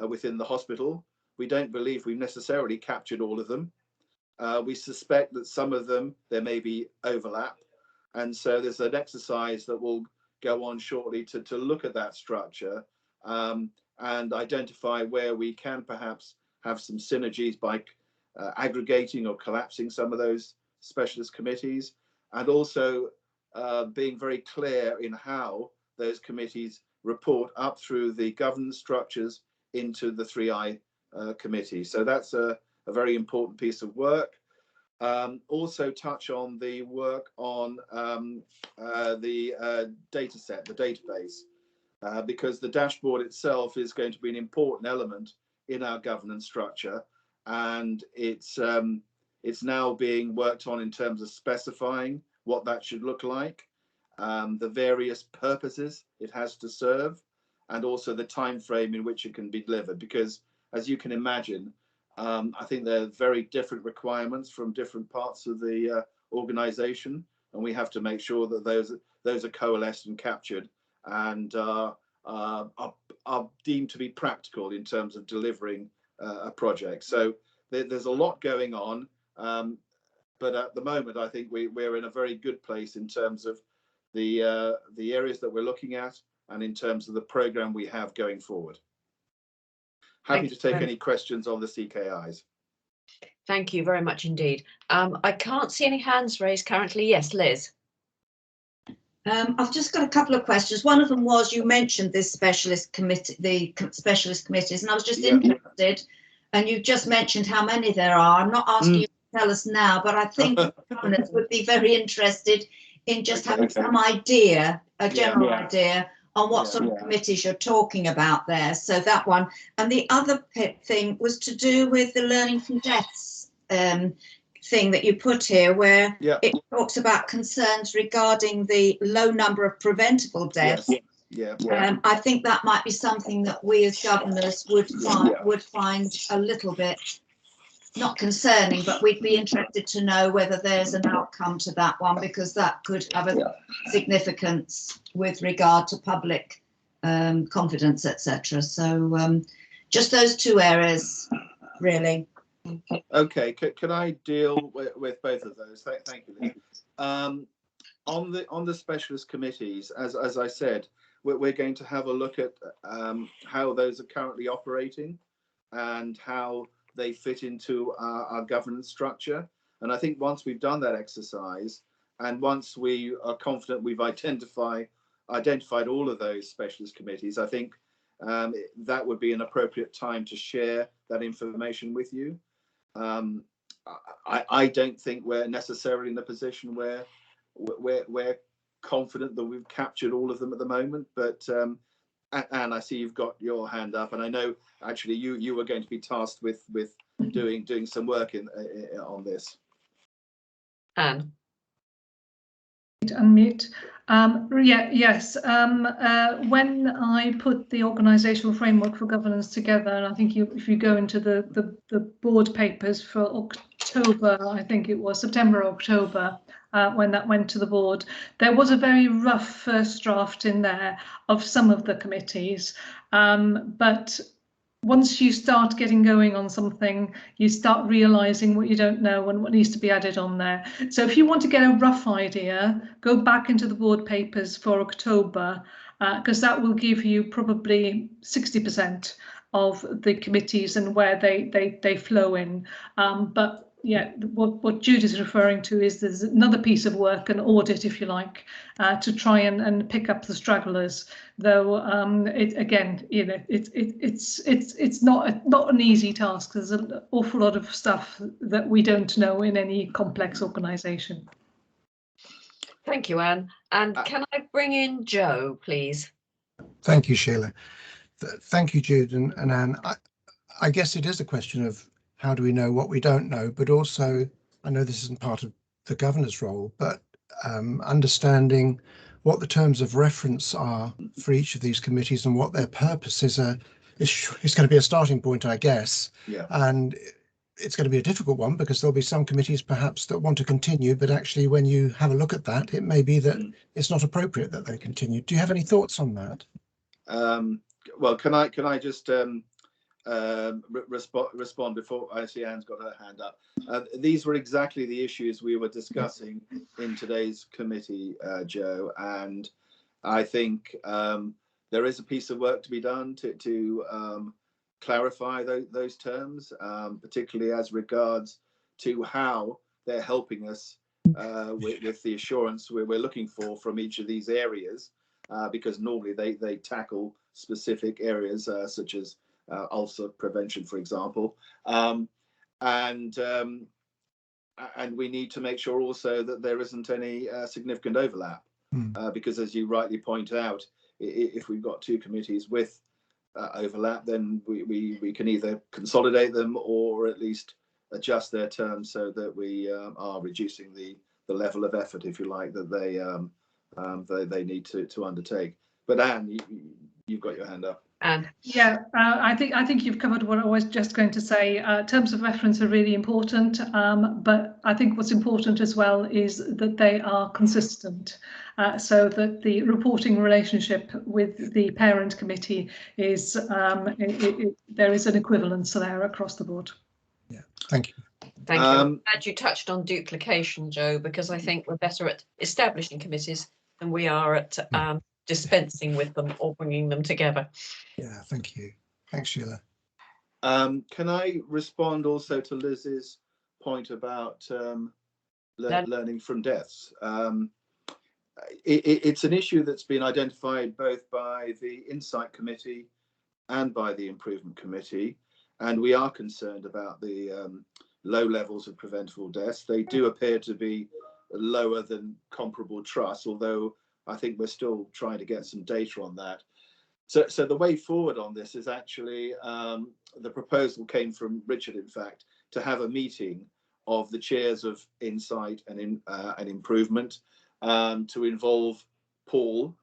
within the hospital. We don't believe we've necessarily captured all of them. We suspect that some of them, there may be overlap. And so there's an exercise that will go on shortly to look at that structure and identify where we can perhaps have some synergies by aggregating or collapsing some of those specialist committees, and also being very clear in how those committees report up through the governance structures into the 3I committee. So that's a very important piece of work. Also touch on the work on the data set, the database, because the dashboard itself is going to be an important element in our governance structure. and it's now being worked on in terms of specifying what that should look like, the various purposes it has to serve, and also the time frame in which it can be delivered. Because, as you can imagine, I think there are very different requirements from different parts of the organisation, and we have to make sure that those are coalesced and captured and are deemed to be practical in terms of delivering a project. So there's a lot going on, but at the moment I think we're in a very good place in terms of the areas that we're looking at and in terms of the programme we have going forward. Happy to take any questions on the CKIs. Thank you very much indeed. I can't see any hands raised currently. Yes, Liz. I've just got a couple of questions. One of them was, you mentioned this specialist committee, the specialist committees, and I was just interested, and you've just mentioned how many there are. I'm not asking you to tell us now, but I think governors would be very interested in just having some idea, a general idea on what sort of committees you're talking about there. So that one. And the other thing was to do with the learning from deaths thing that you put here, where it talks about concerns regarding the low number of preventable deaths. I think that might be something that we as governors would find a little bit, not concerning, but we'd be interested to know whether there's an outcome to that one, because that could have a significance with regard to public confidence, etc. So just those two areas, really. Okay, can I deal with both of those? Thank you, Liz. On the specialist committees, as I said, we're going to have a look at how those are currently operating and how they fit into our governance structure. And I think once we've done that exercise, and once we are confident we've identified all of those specialist committees, I think that would be an appropriate time to share that information with you. I don't think we're necessarily in a position where we're confident that we've captured all of them at the moment, but Anne, I see you've got your hand up, and I know actually you were going to be tasked with doing some work on this. Anne. Unmute. Yes. When I put the organisational framework for governance together, and I think if you go into the board papers for October, I think it was September, October, when that went to the board, there was a very rough first draft in there of some of the committees, but once you start getting going on something, you start realizing what you don't know and what needs to be added on there. So if you want to get a rough idea, go back into the board papers for October, because that will give you probably 60% of the committees and where they flow in. But yeah, what Jude is referring to is there's another piece of work, an audit, if you like, to try and pick up the stragglers. Though again, you know, it's not an easy task. There's an awful lot of stuff that we don't know in any complex organisation. Thank you, Anne. And can I bring in Joe, please? Thank you, Sheila. Thank you, Jude and Anne. I guess it is a question of how do we know what we don't know, but also, I know this isn't part of the governor's role, but understanding what the terms of reference are for each of these committees and what their purpose is going to be a starting point, I guess. Yeah. And it's going to be a difficult one because there'll be some committees perhaps that want to continue, but actually when you have a look at that, it may be that it's not appropriate that they continue. Do you have any thoughts on that? Well, can I just respond before I see Anne's got her hand up? These were exactly the issues we were discussing in today's committee, Joe, and I think there is a piece of work to be done to clarify those terms, particularly as regards to how they're helping us with the assurance we're looking for from each of these areas, because normally they tackle specific areas such as ulcer prevention, for example, and we need to make sure also that there isn't any significant overlap, because as you rightly point out, if we've got two committees with overlap, then we can either consolidate them or at least adjust their terms so that we are reducing the level of effort, if you like, that they need to undertake. But Anne, you've got your hand up. Anne. Yeah, I think you've covered what I was just going to say. Terms of reference are really important, but I think what's important as well is that they are consistent, so that the reporting relationship with the parent committee is there is an equivalence there across the board. Yeah, thank you. Thank you. I'm glad you touched on duplication, Joe, because I think we're better at establishing committees than we are at dispensing with them or bringing them together. Yeah, thank you. Thanks, Sheila. Can I respond also to Liz's point about learning from deaths? It's an issue that's been identified both by the Insight Committee and by the Improvement Committee, and we are concerned about the low levels of preventable deaths. They do appear to be lower than comparable trusts, although I think we're still trying to get some data on that. So the way forward on this is actually, the proposal came from Richard, in fact, to have a meeting of the chairs of Insight and Improvement, to involve Paul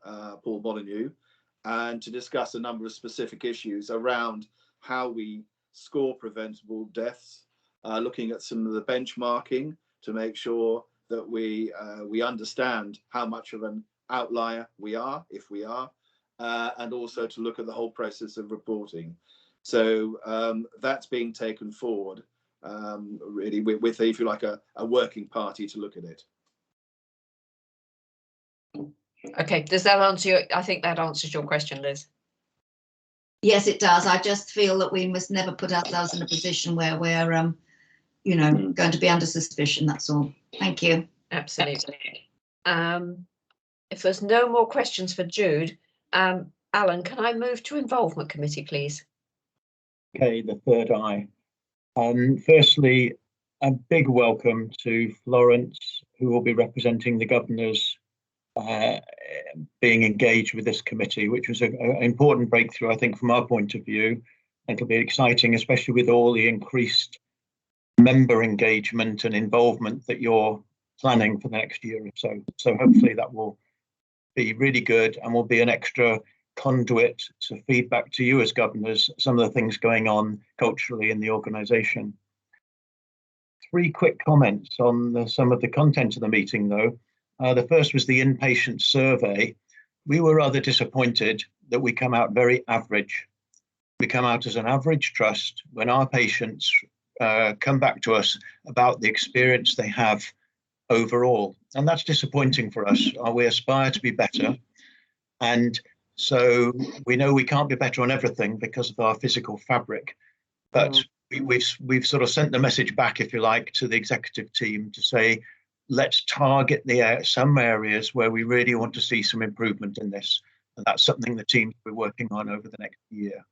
Molyneux, and to discuss a number of specific issues around how we score preventable deaths, looking at some of the benchmarking to make sure that we understand how much of an outlier we are, if we are, and also to look at the whole process of reporting. So that's being taken forward, really, with, if you like, a working party to look at it. Okay, does that answer your, I think that answers your question, Liz. Yes, it does. I just feel that we must never put ourselves in a position where we're, you know, going to be under suspicion. That's all. Thank you. Absolutely. If there's no more questions for Jude, Alan, can I move to Involvement Committee, please? Okay, the third eye. Firstly, a big welcome to Florence, who will be representing the governors being engaged with this committee, which was an important breakthrough, I think, from our point of view. It'll be exciting, especially with all the increased member engagement and involvement that you're planning for the next year or so. So hopefully that will be really good and will be an extra conduit to feedback to you as governors, some of the things going on culturally in the organisation. 3 quick comments on some of the content of the meeting, though. The first was the inpatient survey. We were rather disappointed that we come out very average. We come out as an average trust when our patients come back to us about the experience they have overall. And that's disappointing for us. We aspire to be better. And so we know we can't be better on everything because of our physical fabric. But we've sort of sent the message back, if you like, to the executive team to say, let's target some areas where we really want to see some improvement in this. And that's something the team will be working on over the next year.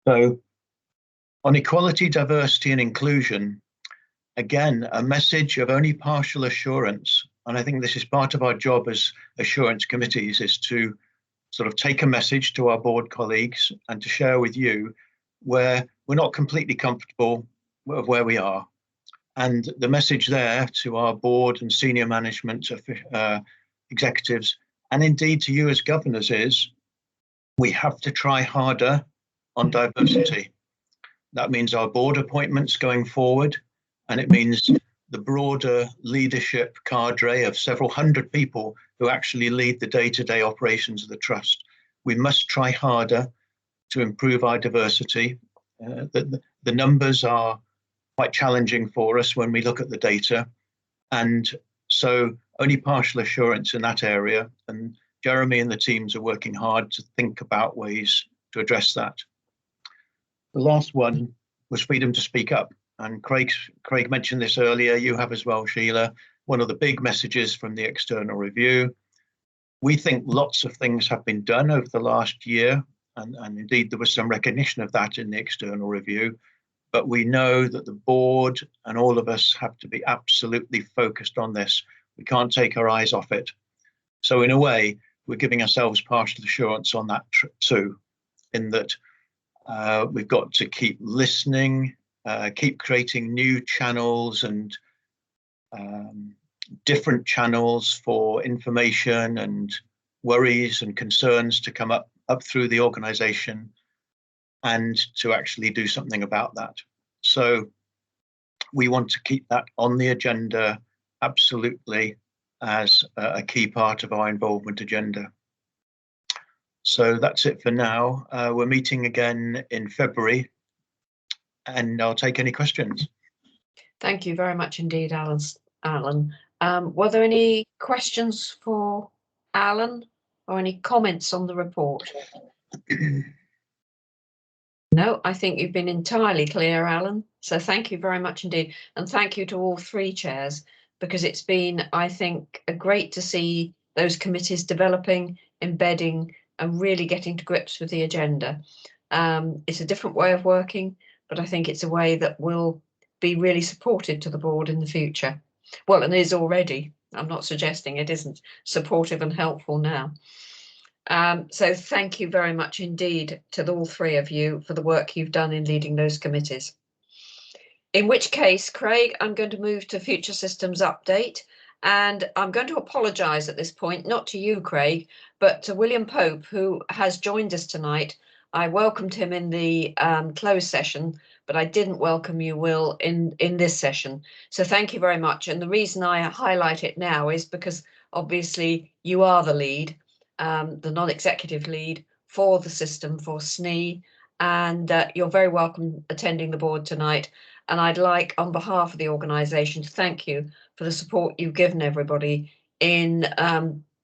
So on equality, diversity and inclusion, again, a message of only partial assurance. And I think this is part of our job as assurance committees, is to sort of take a message to our board colleagues and to share with you where we're not completely comfortable of where we are. And the message there to our board and senior management executives, and indeed to you as governors, is we have to try harder on diversity. That means our board appointments going forward, and it means the broader leadership cadre of several hundred people who actually lead the day-to-day operations of the trust. We must try harder to improve our diversity. The numbers are quite challenging for us when we look at the data, and so only partial assurance in that area, and Jeremy and the teams are working hard to think about ways to address that. The last one was freedom to speak up, and Craig mentioned this earlier, you have as well, Sheila. One of the big messages from the external review. We think lots of things have been done over the last year, and indeed there was some recognition of that in the external review. But we know that the board and all of us have to be absolutely focused on this. We can't take our eyes off it. So in a way, we're giving ourselves partial assurance on that too. in that we've got to keep listening, keep creating new channels and different channels for information and worries and concerns to come up through the organisation, and to actually do something about that. So we want to keep that on the agenda absolutely as a key part of our involvement agenda. So that's it for now. We're meeting again in February, and I'll take any questions. Thank you very much indeed, Alan. Were there any questions for Alan or any comments on the report? No, I think you've been entirely clear, Alan. So thank you very much indeed. And thank you to all three chairs, because it's been, I think, great to see those committees developing, embedding, and really getting to grips with the agenda. It's a different way of working, but I think it's a way that will be really supportive to the board in the future. Well, and is already. I'm not suggesting it isn't supportive and helpful now. So thank you very much indeed to all three of you for the work you've done in leading those committees. In which case, Craig, I'm going to move to future systems update, and I'm going to apologise at this point, not to you, Craig, but to William Pope, who has joined us tonight. I welcomed him in the closed session, but I didn't welcome you, Will, in this session. So thank you very much. And the reason I highlight it now is because obviously you are the lead, the non-executive lead for the system for SNE, and you're very welcome attending the board tonight. And I'd like, on behalf of the organisation, to thank you for the support you've given everybody in,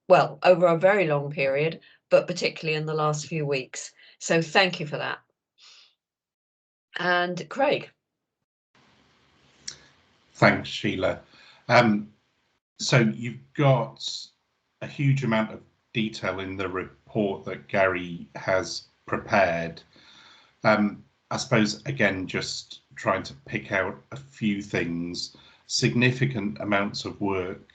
well, over a very long period, but particularly in the last few weeks. So thank you for that. And Craig. Thanks, Sheila. So you've got a huge amount of detail in the report that Gary has prepared. I suppose, again, just trying to pick out a few things, significant amounts of work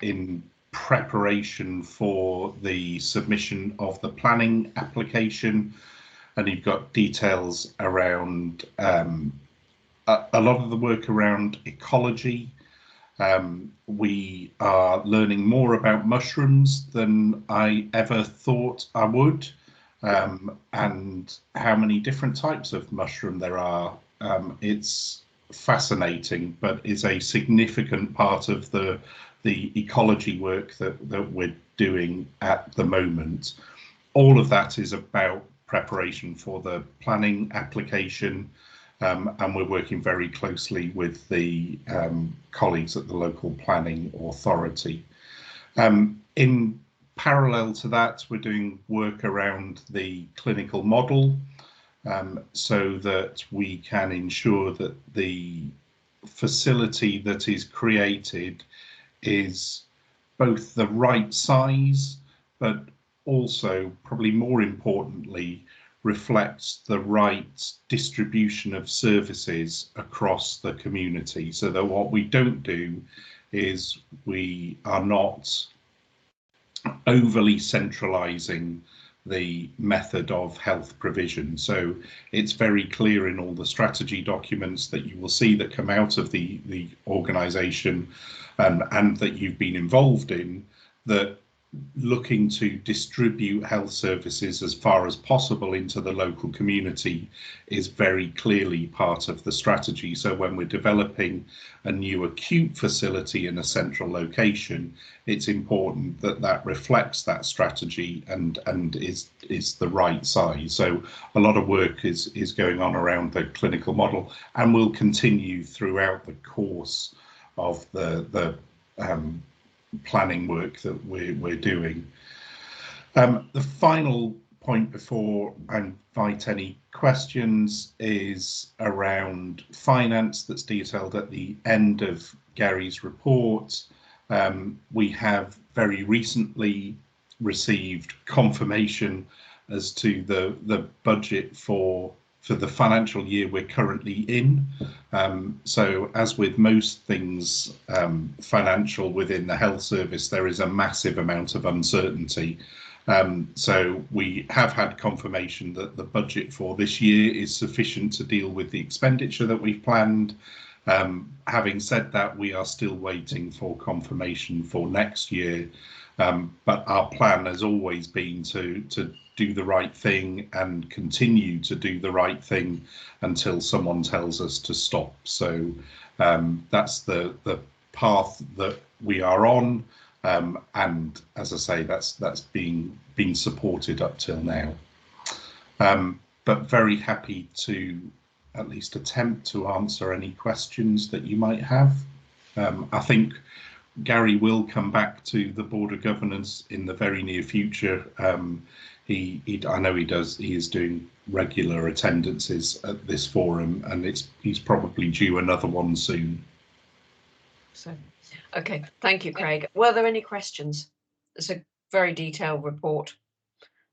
in preparation for the submission of the planning application, and you've got details around a lot of the work around ecology. We are learning more about mushrooms than I ever thought I would, and how many different types of mushroom there are. It's fascinating, but is a significant part of the ecology work that we're doing at the moment. All of that is about preparation for the planning application, and we're working very closely with the colleagues at the local planning authority. In parallel to that, we're doing work around the clinical model, so that we can ensure that the facility that is created is both the right size, but also, probably more importantly, reflects the right distribution of services across the community, so that what we don't do is we are not overly centralising the method of health provision. So it's very clear in all the strategy documents that you will see that come out of the organisation, and that you've been involved in, that looking to distribute health services as far as possible into the local community is very clearly part of the strategy. So when we're developing a new acute facility in a central location, it's important that that reflects that strategy and is the right size. So a lot of work is going on around the clinical model, and will continue throughout the course of the planning work that we're doing. The final point before I invite any questions is around finance, that's detailed at the end of Gary's report. We have very recently received confirmation as to the budget for the financial year we're currently in. So as with most things financial within the health service, there is a massive amount of uncertainty. So we have had confirmation that the budget for this year is sufficient to deal with the expenditure that we've planned. Having said that, we are still waiting for confirmation for next year. But our plan has always been to do the right thing and continue to do the right thing until someone tells us to stop. So that's the path that we are on. And as I say, that's been supported up till now. But very happy to at least attempt to answer any questions that you might have. I think Gary will come back to the Board of Governors in the very near future. I know he does. He is doing regular attendances at this forum, and he's probably due another one soon. So, okay, thank you, Craig. Were there any questions? It's a very detailed report,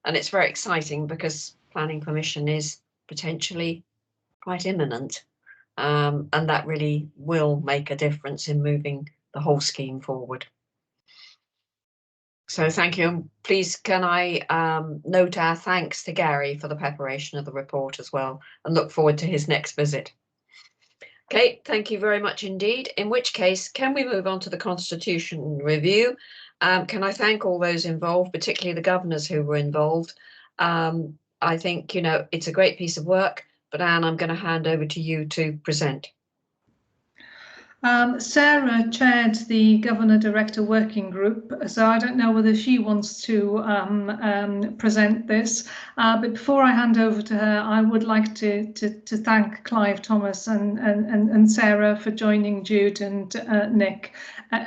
and it's very exciting because planning permission is potentially quite imminent, and that really will make a difference in moving the whole scheme forward. So thank you. Please can I note our thanks to Gary for the preparation of the report as well, and look forward to his next visit. Okay, thank you very much indeed. In which case, can we move on to the Constitution review? Can I thank all those involved, particularly the governors who were involved? I think, you know, it's a great piece of work, but Anne, I'm going to hand over to you to present. Sarah chaired the Governor Director Working Group, so I don't know whether she wants to present this. But before I hand over to her, I would like to thank Clive Thomas and Sarah for joining Jude and Nick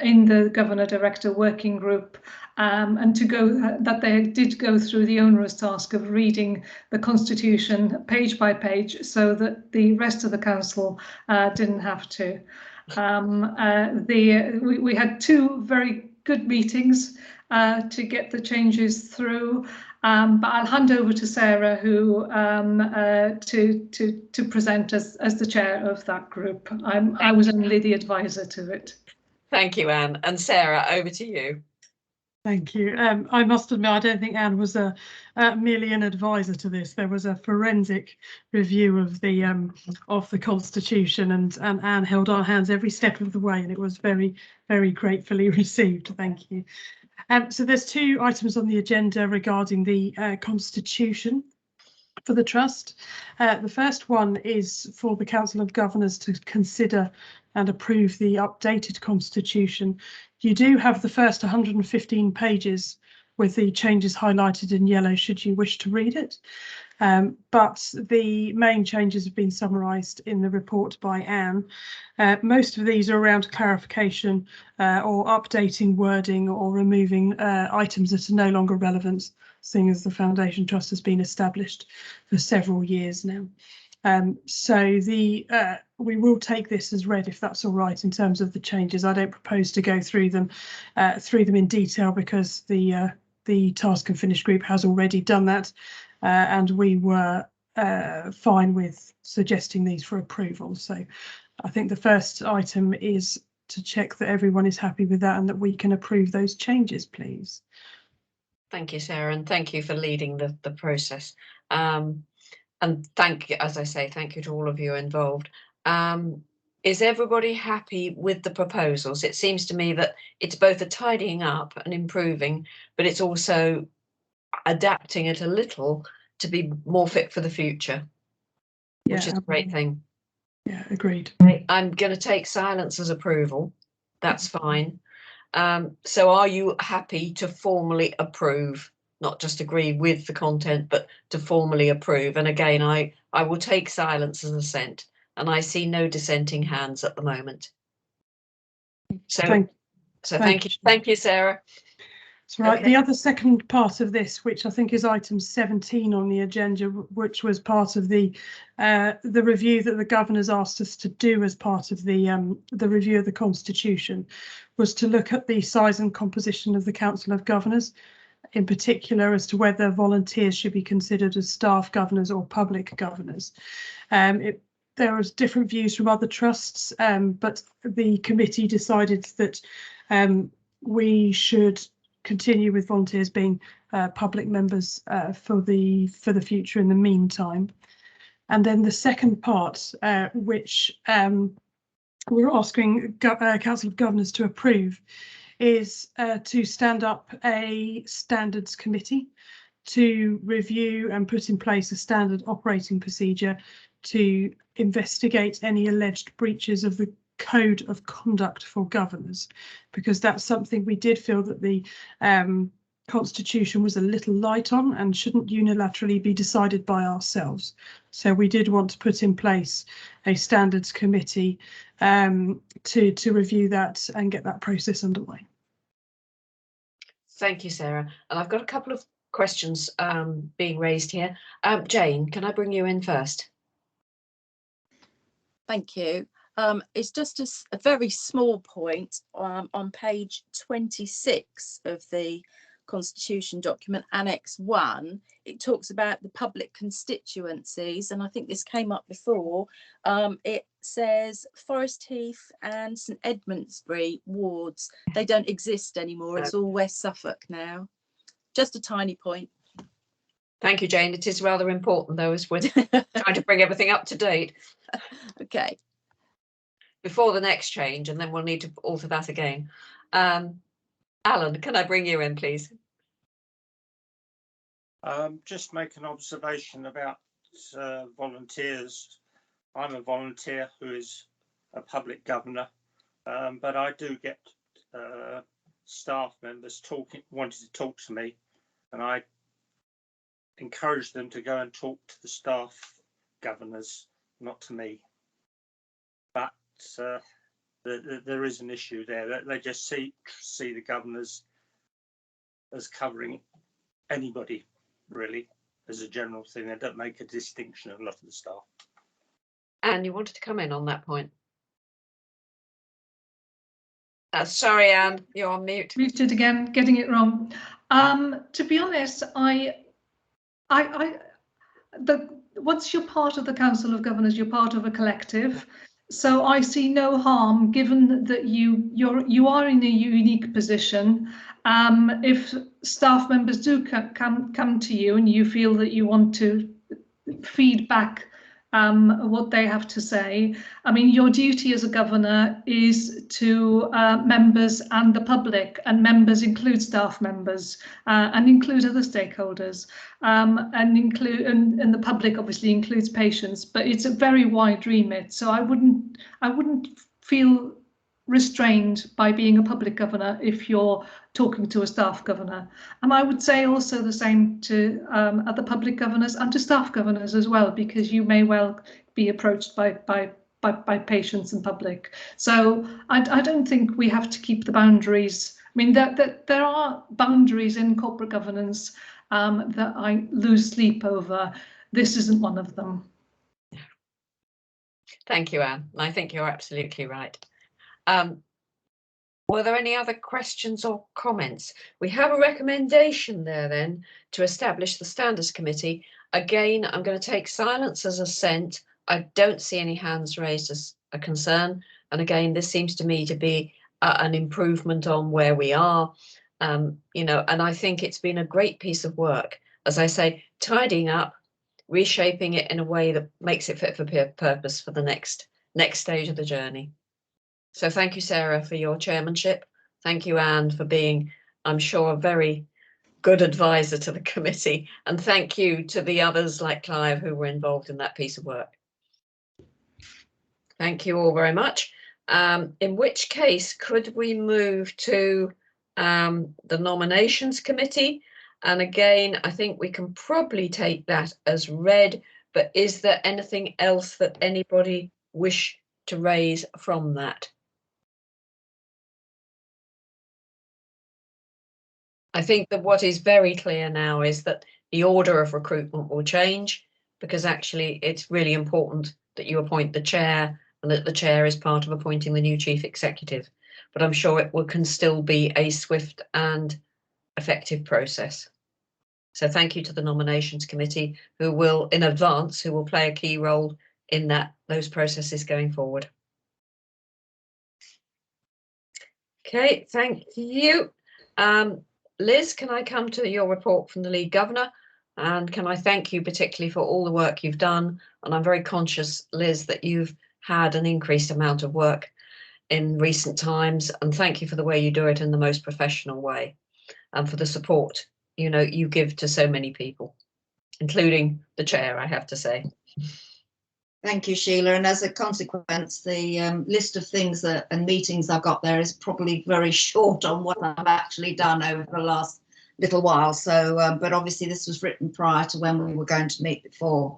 in the Governor Director Working Group. And that they did go through the onerous task of reading the Constitution page by page, so that the rest of the council didn't have to. We had two very good meetings to get the changes through, but I'll hand over to Sarah, who to present as the chair of that group. I was only the advisor to it. Thank you, Anne. And Sarah, over to you. Thank you. I must admit, I don't think Anne was merely an advisor to this. There was a forensic review of the Constitution, and Anne held our hands every step of the way, and it was very, very gratefully received. Thank you. So there's two items on the agenda regarding the Constitution for the Trust. The first one is for the Council of Governors to consider and approve the updated Constitution. You do have the first 115 pages with the changes highlighted in yellow should you wish to read it. But the main changes have been summarised in the report by Anne. Most of these are around clarification or updating wording or removing items that are no longer relevant, seeing as the Foundation Trust has been established for several years now. So we will take this as read if that's all right in terms of the changes. I don't propose to go through them in detail because the Task and Finish group has already done that, and we were fine with suggesting these for approval. So I think the first item is to check that everyone is happy with that and that we can approve those changes, please. Thank you, Sarah, and thank you for leading the process. And thank you, as I say, thank you to all of you involved. Is everybody happy with the proposals? It seems to me that it's both a tidying up and improving, but it's also adapting it a little to be more fit for the future, which is a great thing. Yeah, agreed. I'm going to take silence as approval. That's fine. So are you happy to formally approve? Not just agree with the content, but to formally approve. And again, I will take silence as assent, and I see no dissenting hands at the moment. So thank you, Sarah. That's right. Okay. The other second part of this, which I think is item 17 on the agenda, which was part of the review that the governors asked us to do as part of the review of the Constitution, was to look at the size and composition of the Council of Governors, in particular as to whether volunteers should be considered as staff governors or public governors. There was different views from other trusts, but the committee decided that we should continue with volunteers being public members for the future in the meantime. And then the second part, which we're asking Council of Governors to approve, is to stand up a standards committee to review and put in place a standard operating procedure to investigate any alleged breaches of the Code of Conduct for Governors, because that's something we did feel that the Constitution was a little light on and shouldn't unilaterally be decided by ourselves. So we did want to put in place a standards committee to review that and get that process underway. Thank you, Sarah. And I've got a couple of questions being raised here. Jane, can I bring you in first? Thank you. It's just a very small point on page 26 of the Constitution document, Annex 1. It talks about the public constituencies, and I think this came up before. It says Forest Heath and St Edmundsbury wards, they don't exist anymore. It's all West Suffolk now. Just a tiny point. Thank you, Jane. It is rather important, though, as we're trying to bring everything up to date. Okay. Before the next change, and then we'll need to alter that again. Alan, can I bring you in, please? Just make an observation about volunteers. I'm a volunteer who is a public governor, but I do get staff members wanting to talk to me, and I encourage them to go and talk to the staff governors, not to me. But there is an issue there. They just see the governors as covering anybody, really, as a general thing. They don't make a distinction of a lot of the staff. Anne, you wanted to come in on that point. Sorry, Anne, you're on mute. Muted again, getting it wrong. To be honest, once you're part of the Council of Governors, you're part of a collective. So I see no harm, given that you are in a unique position. If staff members do come to you and you feel that you want to feed back what they have to say, I mean, your duty as a governor is to members and the public, and members include staff members and include other stakeholders, and the public obviously includes patients, but it's a very wide remit. So I wouldn't feel restrained by being a public governor if you're talking to a staff governor. And I would say also the same to other public governors and to staff governors as well, because you may well be approached by patients and public. So I don't think we have to keep the boundaries. I mean, there are boundaries in corporate governance that I lose sleep over. This isn't one of them. Thank you, Anne. I think you're absolutely right. Were there any other questions or comments? We have a recommendation there then to establish the Standards Committee. Again, I'm going to take silence as assent. I don't see any hands raised as a concern. And again, this seems to me to be an improvement on where we are. You know, and I think it's been a great piece of work. As I say, tidying up, reshaping it in a way that makes it fit for purpose for the next stage of the journey. So thank you, Sarah, for your chairmanship. Thank you, Anne, for being, I'm sure, a very good advisor to the committee. And thank you to the others like Clive who were involved in that piece of work. Thank you all very much. In which case, could we move to the nominations committee? And again, I think we can probably take that as read, but is there anything else that anybody wish to raise from that? I think that what is very clear now is that the order of recruitment will change, because actually it's really important that you appoint the chair and that the chair is part of appointing the new chief executive. But I'm sure it can still be a swift and effective process. So thank you to the nominations committee who will play a key role in those processes going forward. Okay, thank you. Liz, can I come to your report from the lead governor? And can I thank you particularly for all the work you've done? And I'm very conscious, Liz, that you've had an increased amount of work in recent times. And thank you for the way you do it in the most professional way and for the support, you know, you give to so many people, including the chair, I have to say. Thank you, Sheila. And as a consequence, the list of things that and meetings I've got there is probably very short on what I've actually done over the last little while. So, but obviously this was written prior to when we were going to meet before.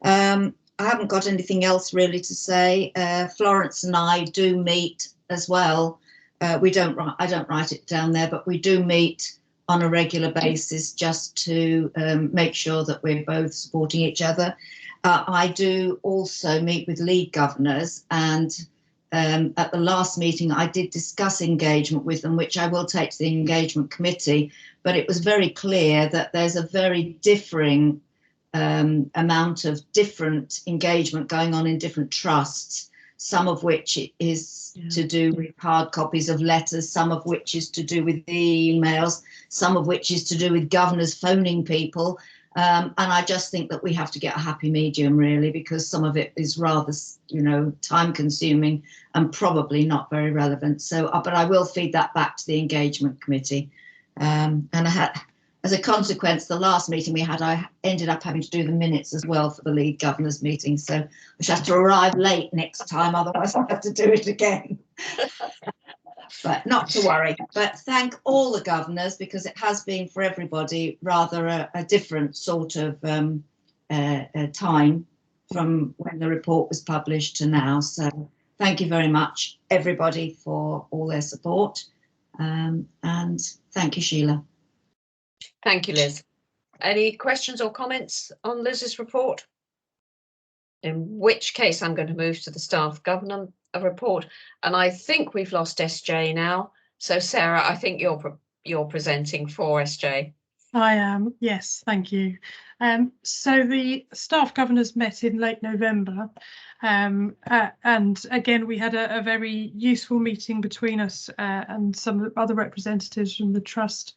I haven't got anything else really to say. Florence and I do meet as well. I don't write it down there, but we do meet on a regular basis just to make sure that we're both supporting each other. I do also meet with lead governors, and at the last meeting I did discuss engagement with them, which I will take to the engagement committee, but it was very clear that there's a very differing amount of different engagement going on in different trusts, some of which is to do with hard copies of letters, some of which is to do with emails, some of which is to do with governors phoning people. And I just think that we have to get a happy medium, really, because some of it is rather, you know, time consuming and probably not very relevant. So, but I will feed that back to the engagement committee. And I had, as a consequence, the last meeting we had, I ended up having to do the minutes as well for the lead governors meeting. So I shall have to arrive late next time, otherwise I'll have to do it again. But not to worry. But thank all the governors, because it has been for everybody rather a different sort of time from when the report was published to now. So thank you very much, everybody, for all their support. And thank you, Sheila. Thank you, Liz. Any questions or comments on Liz's report? In which case I'm going to move to the staff governance report, and I think we've lost SJ now. So Sarah, I think you're presenting for SJ. I am, yes, thank you. So the staff governors met in late November, and again we had a very useful meeting between us and some other representatives from the trust.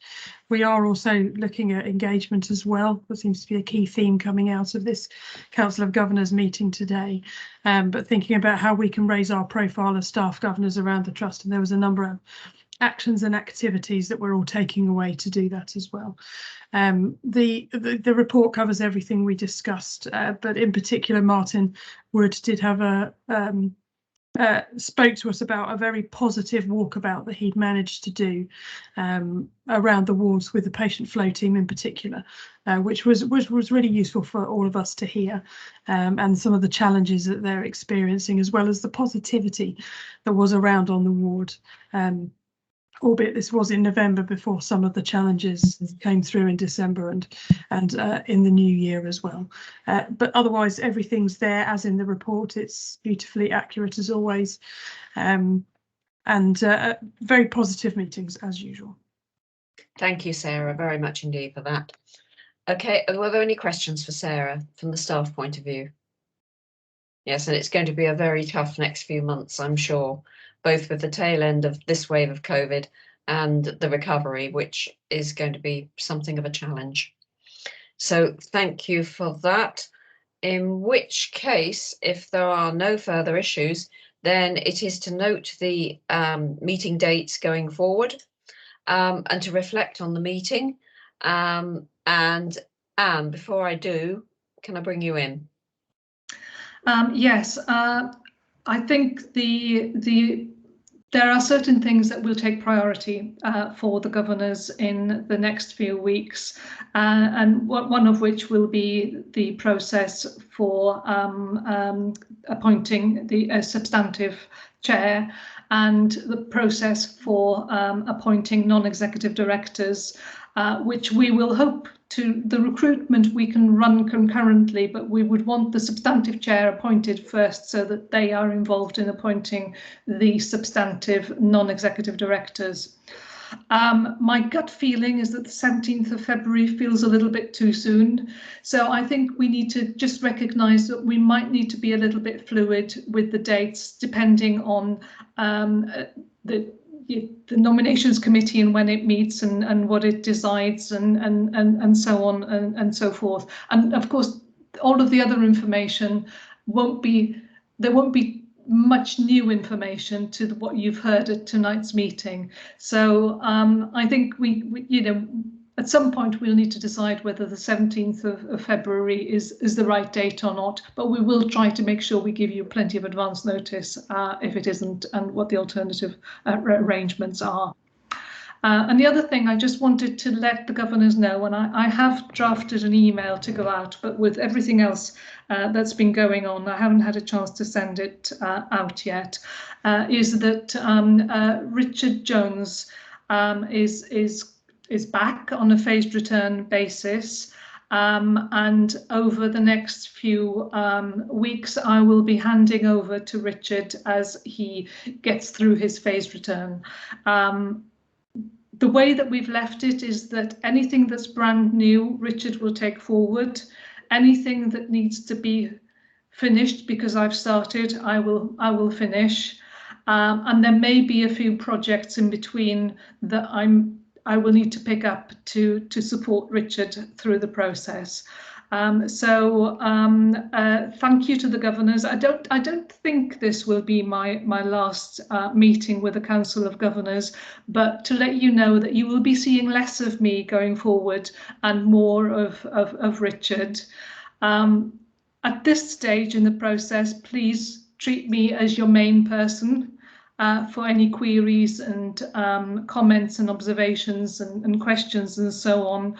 We are also looking at engagement as well. There seems to be a key theme coming out of this Council of Governors meeting today, but thinking about how we can raise our profile as staff governors around the trust, and there was a number of actions and activities that we're all taking away to do that as well. The report covers everything we discussed, but in particular Martin Wood did have spoke to us about a very positive walkabout that he'd managed to do around the wards with the patient flow team in particular, which was really useful for all of us to hear, and some of the challenges that they're experiencing, as well as the positivity that was around on the ward. Albeit this was in November before some of the challenges came through in December and in the new year as well. But otherwise, everything's there as in the report. It's beautifully accurate as always, and very positive meetings as usual. Thank you, Sarah, very much indeed for that. Okay, were there any questions for Sarah from the staff point of view? Yes, and it's going to be a very tough next few months, I'm sure, both with the tail end of this wave of COVID and the recovery, which is going to be something of a challenge. So thank you for that. In which case, if there are no further issues, then it is to note the meeting dates going forward and to reflect on the meeting. And Anne, before I do, can I bring you in? Yes, I think there are certain things that will take priority for the governors in the next few weeks, and one of which will be the process for appointing the substantive chair, and the process for appointing non-executive directors, which we will hope to, the recruitment we can run concurrently, but we would want the substantive chair appointed first so that they are involved in appointing the substantive non-executive directors. My gut feeling is that the 17th of February feels a little bit too soon. So I think we need to just recognise that we might need to be a little bit fluid with the dates, depending on the nominations committee and when it meets and what it decides and so on and so forth. And of course, all of the other information there won't be much new information to what you've heard at tonight's meeting. So I think we at some point we'll need to decide whether the 17th of February is the right date or not, but we will try to make sure we give you plenty of advance notice if it isn't, and what the alternative arrangements are. And the other thing, I just wanted to let the governors know, and I have drafted an email to go out, but with everything else that's been going on, I haven't had a chance to send it out yet, is that Richard Jones is back on a phased return basis. And over the next few weeks, I will be handing over to Richard as he gets through his phased return. The way that we've left it is that anything that's brand new, Richard will take forward. Anything that needs to be finished, because I've started, I will finish. And there may be a few projects in between that I will need to pick up to support Richard through the process. Thank you to the governors. I don't think this will be my last meeting with the Council of Governors, but to let you know that you will be seeing less of me going forward and more of Richard. At this stage in the process, please treat me as your main person for any queries and comments and observations and questions and so on.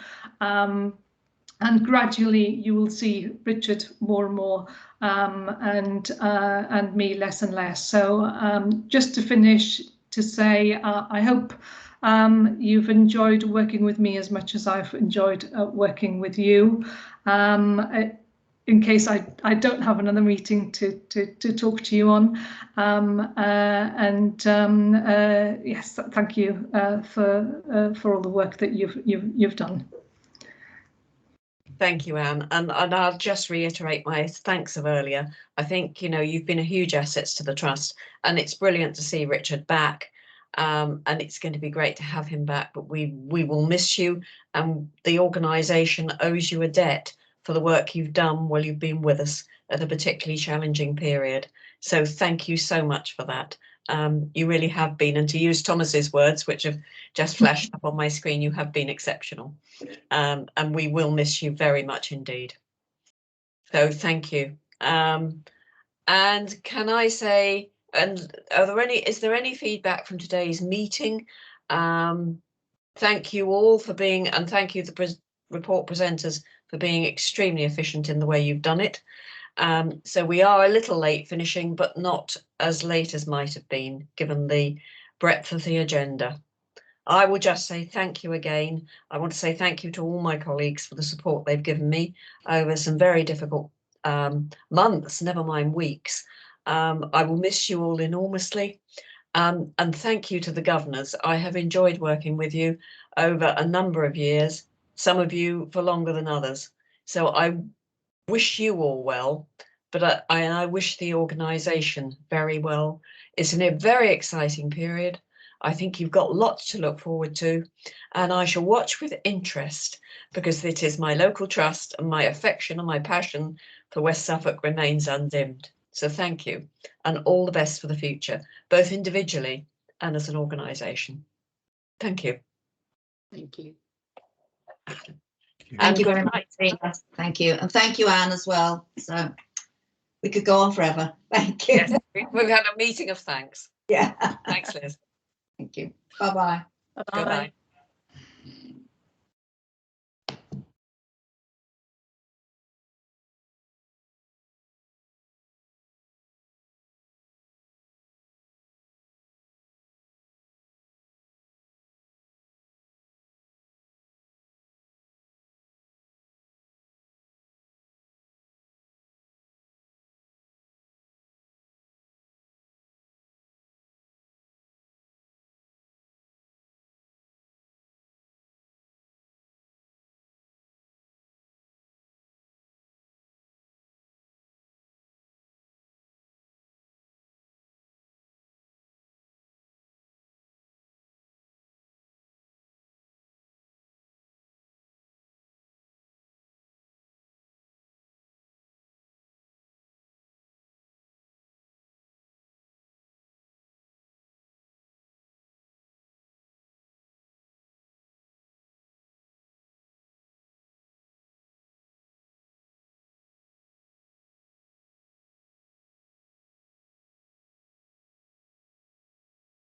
And gradually you will see Richard more and more and me less and less. So just to finish, to say I hope you've enjoyed working with me as much as I've enjoyed working with you. In case I don't have another meeting to talk to you on. Yes, thank you for all the work that you've done. Thank you, Anne, and I'll just reiterate my thanks of earlier. I think you've been a huge asset to the trust, and it's brilliant to see Richard back, and it's going to be great to have him back. But we will miss you, and the organisation owes you a debt for the work you've done while you've been with us at a particularly challenging period. So thank you so much for that. You really have been, and to use Thomas's words, which have just flashed up on my screen, you have been exceptional. And we will miss you very much indeed. So thank you. And can I say, and is there any feedback from today's meeting? Thank you all for being, and thank you the report presenters for being extremely efficient in the way you've done it. So we are a little late finishing, but not as late as might have been, given the breadth of the agenda. I will just say thank you again. I want to say thank you to all my colleagues for the support they've given me over some very difficult months, never mind weeks. I will miss you all enormously. And thank you to the governors. I have enjoyed working with you over a number of years, some of you for longer than others. So I wish you all well, but I wish the organisation very well. It's in a very exciting period. I think you've got lots to look forward to, and I shall watch with interest, because it is my local trust and my affection and my passion for West Suffolk remains undimmed. So thank you, and all the best for the future, both individually and as an organisation. Thank you. Thank you. Thank you very much. Thank you. And thank you, Anne, as well. So we could go on forever. Thank you. Yes, we've had a meeting of thanks. Yeah. Thanks, Liz. Thank you. Bye-bye. Bye-bye. Goodbye.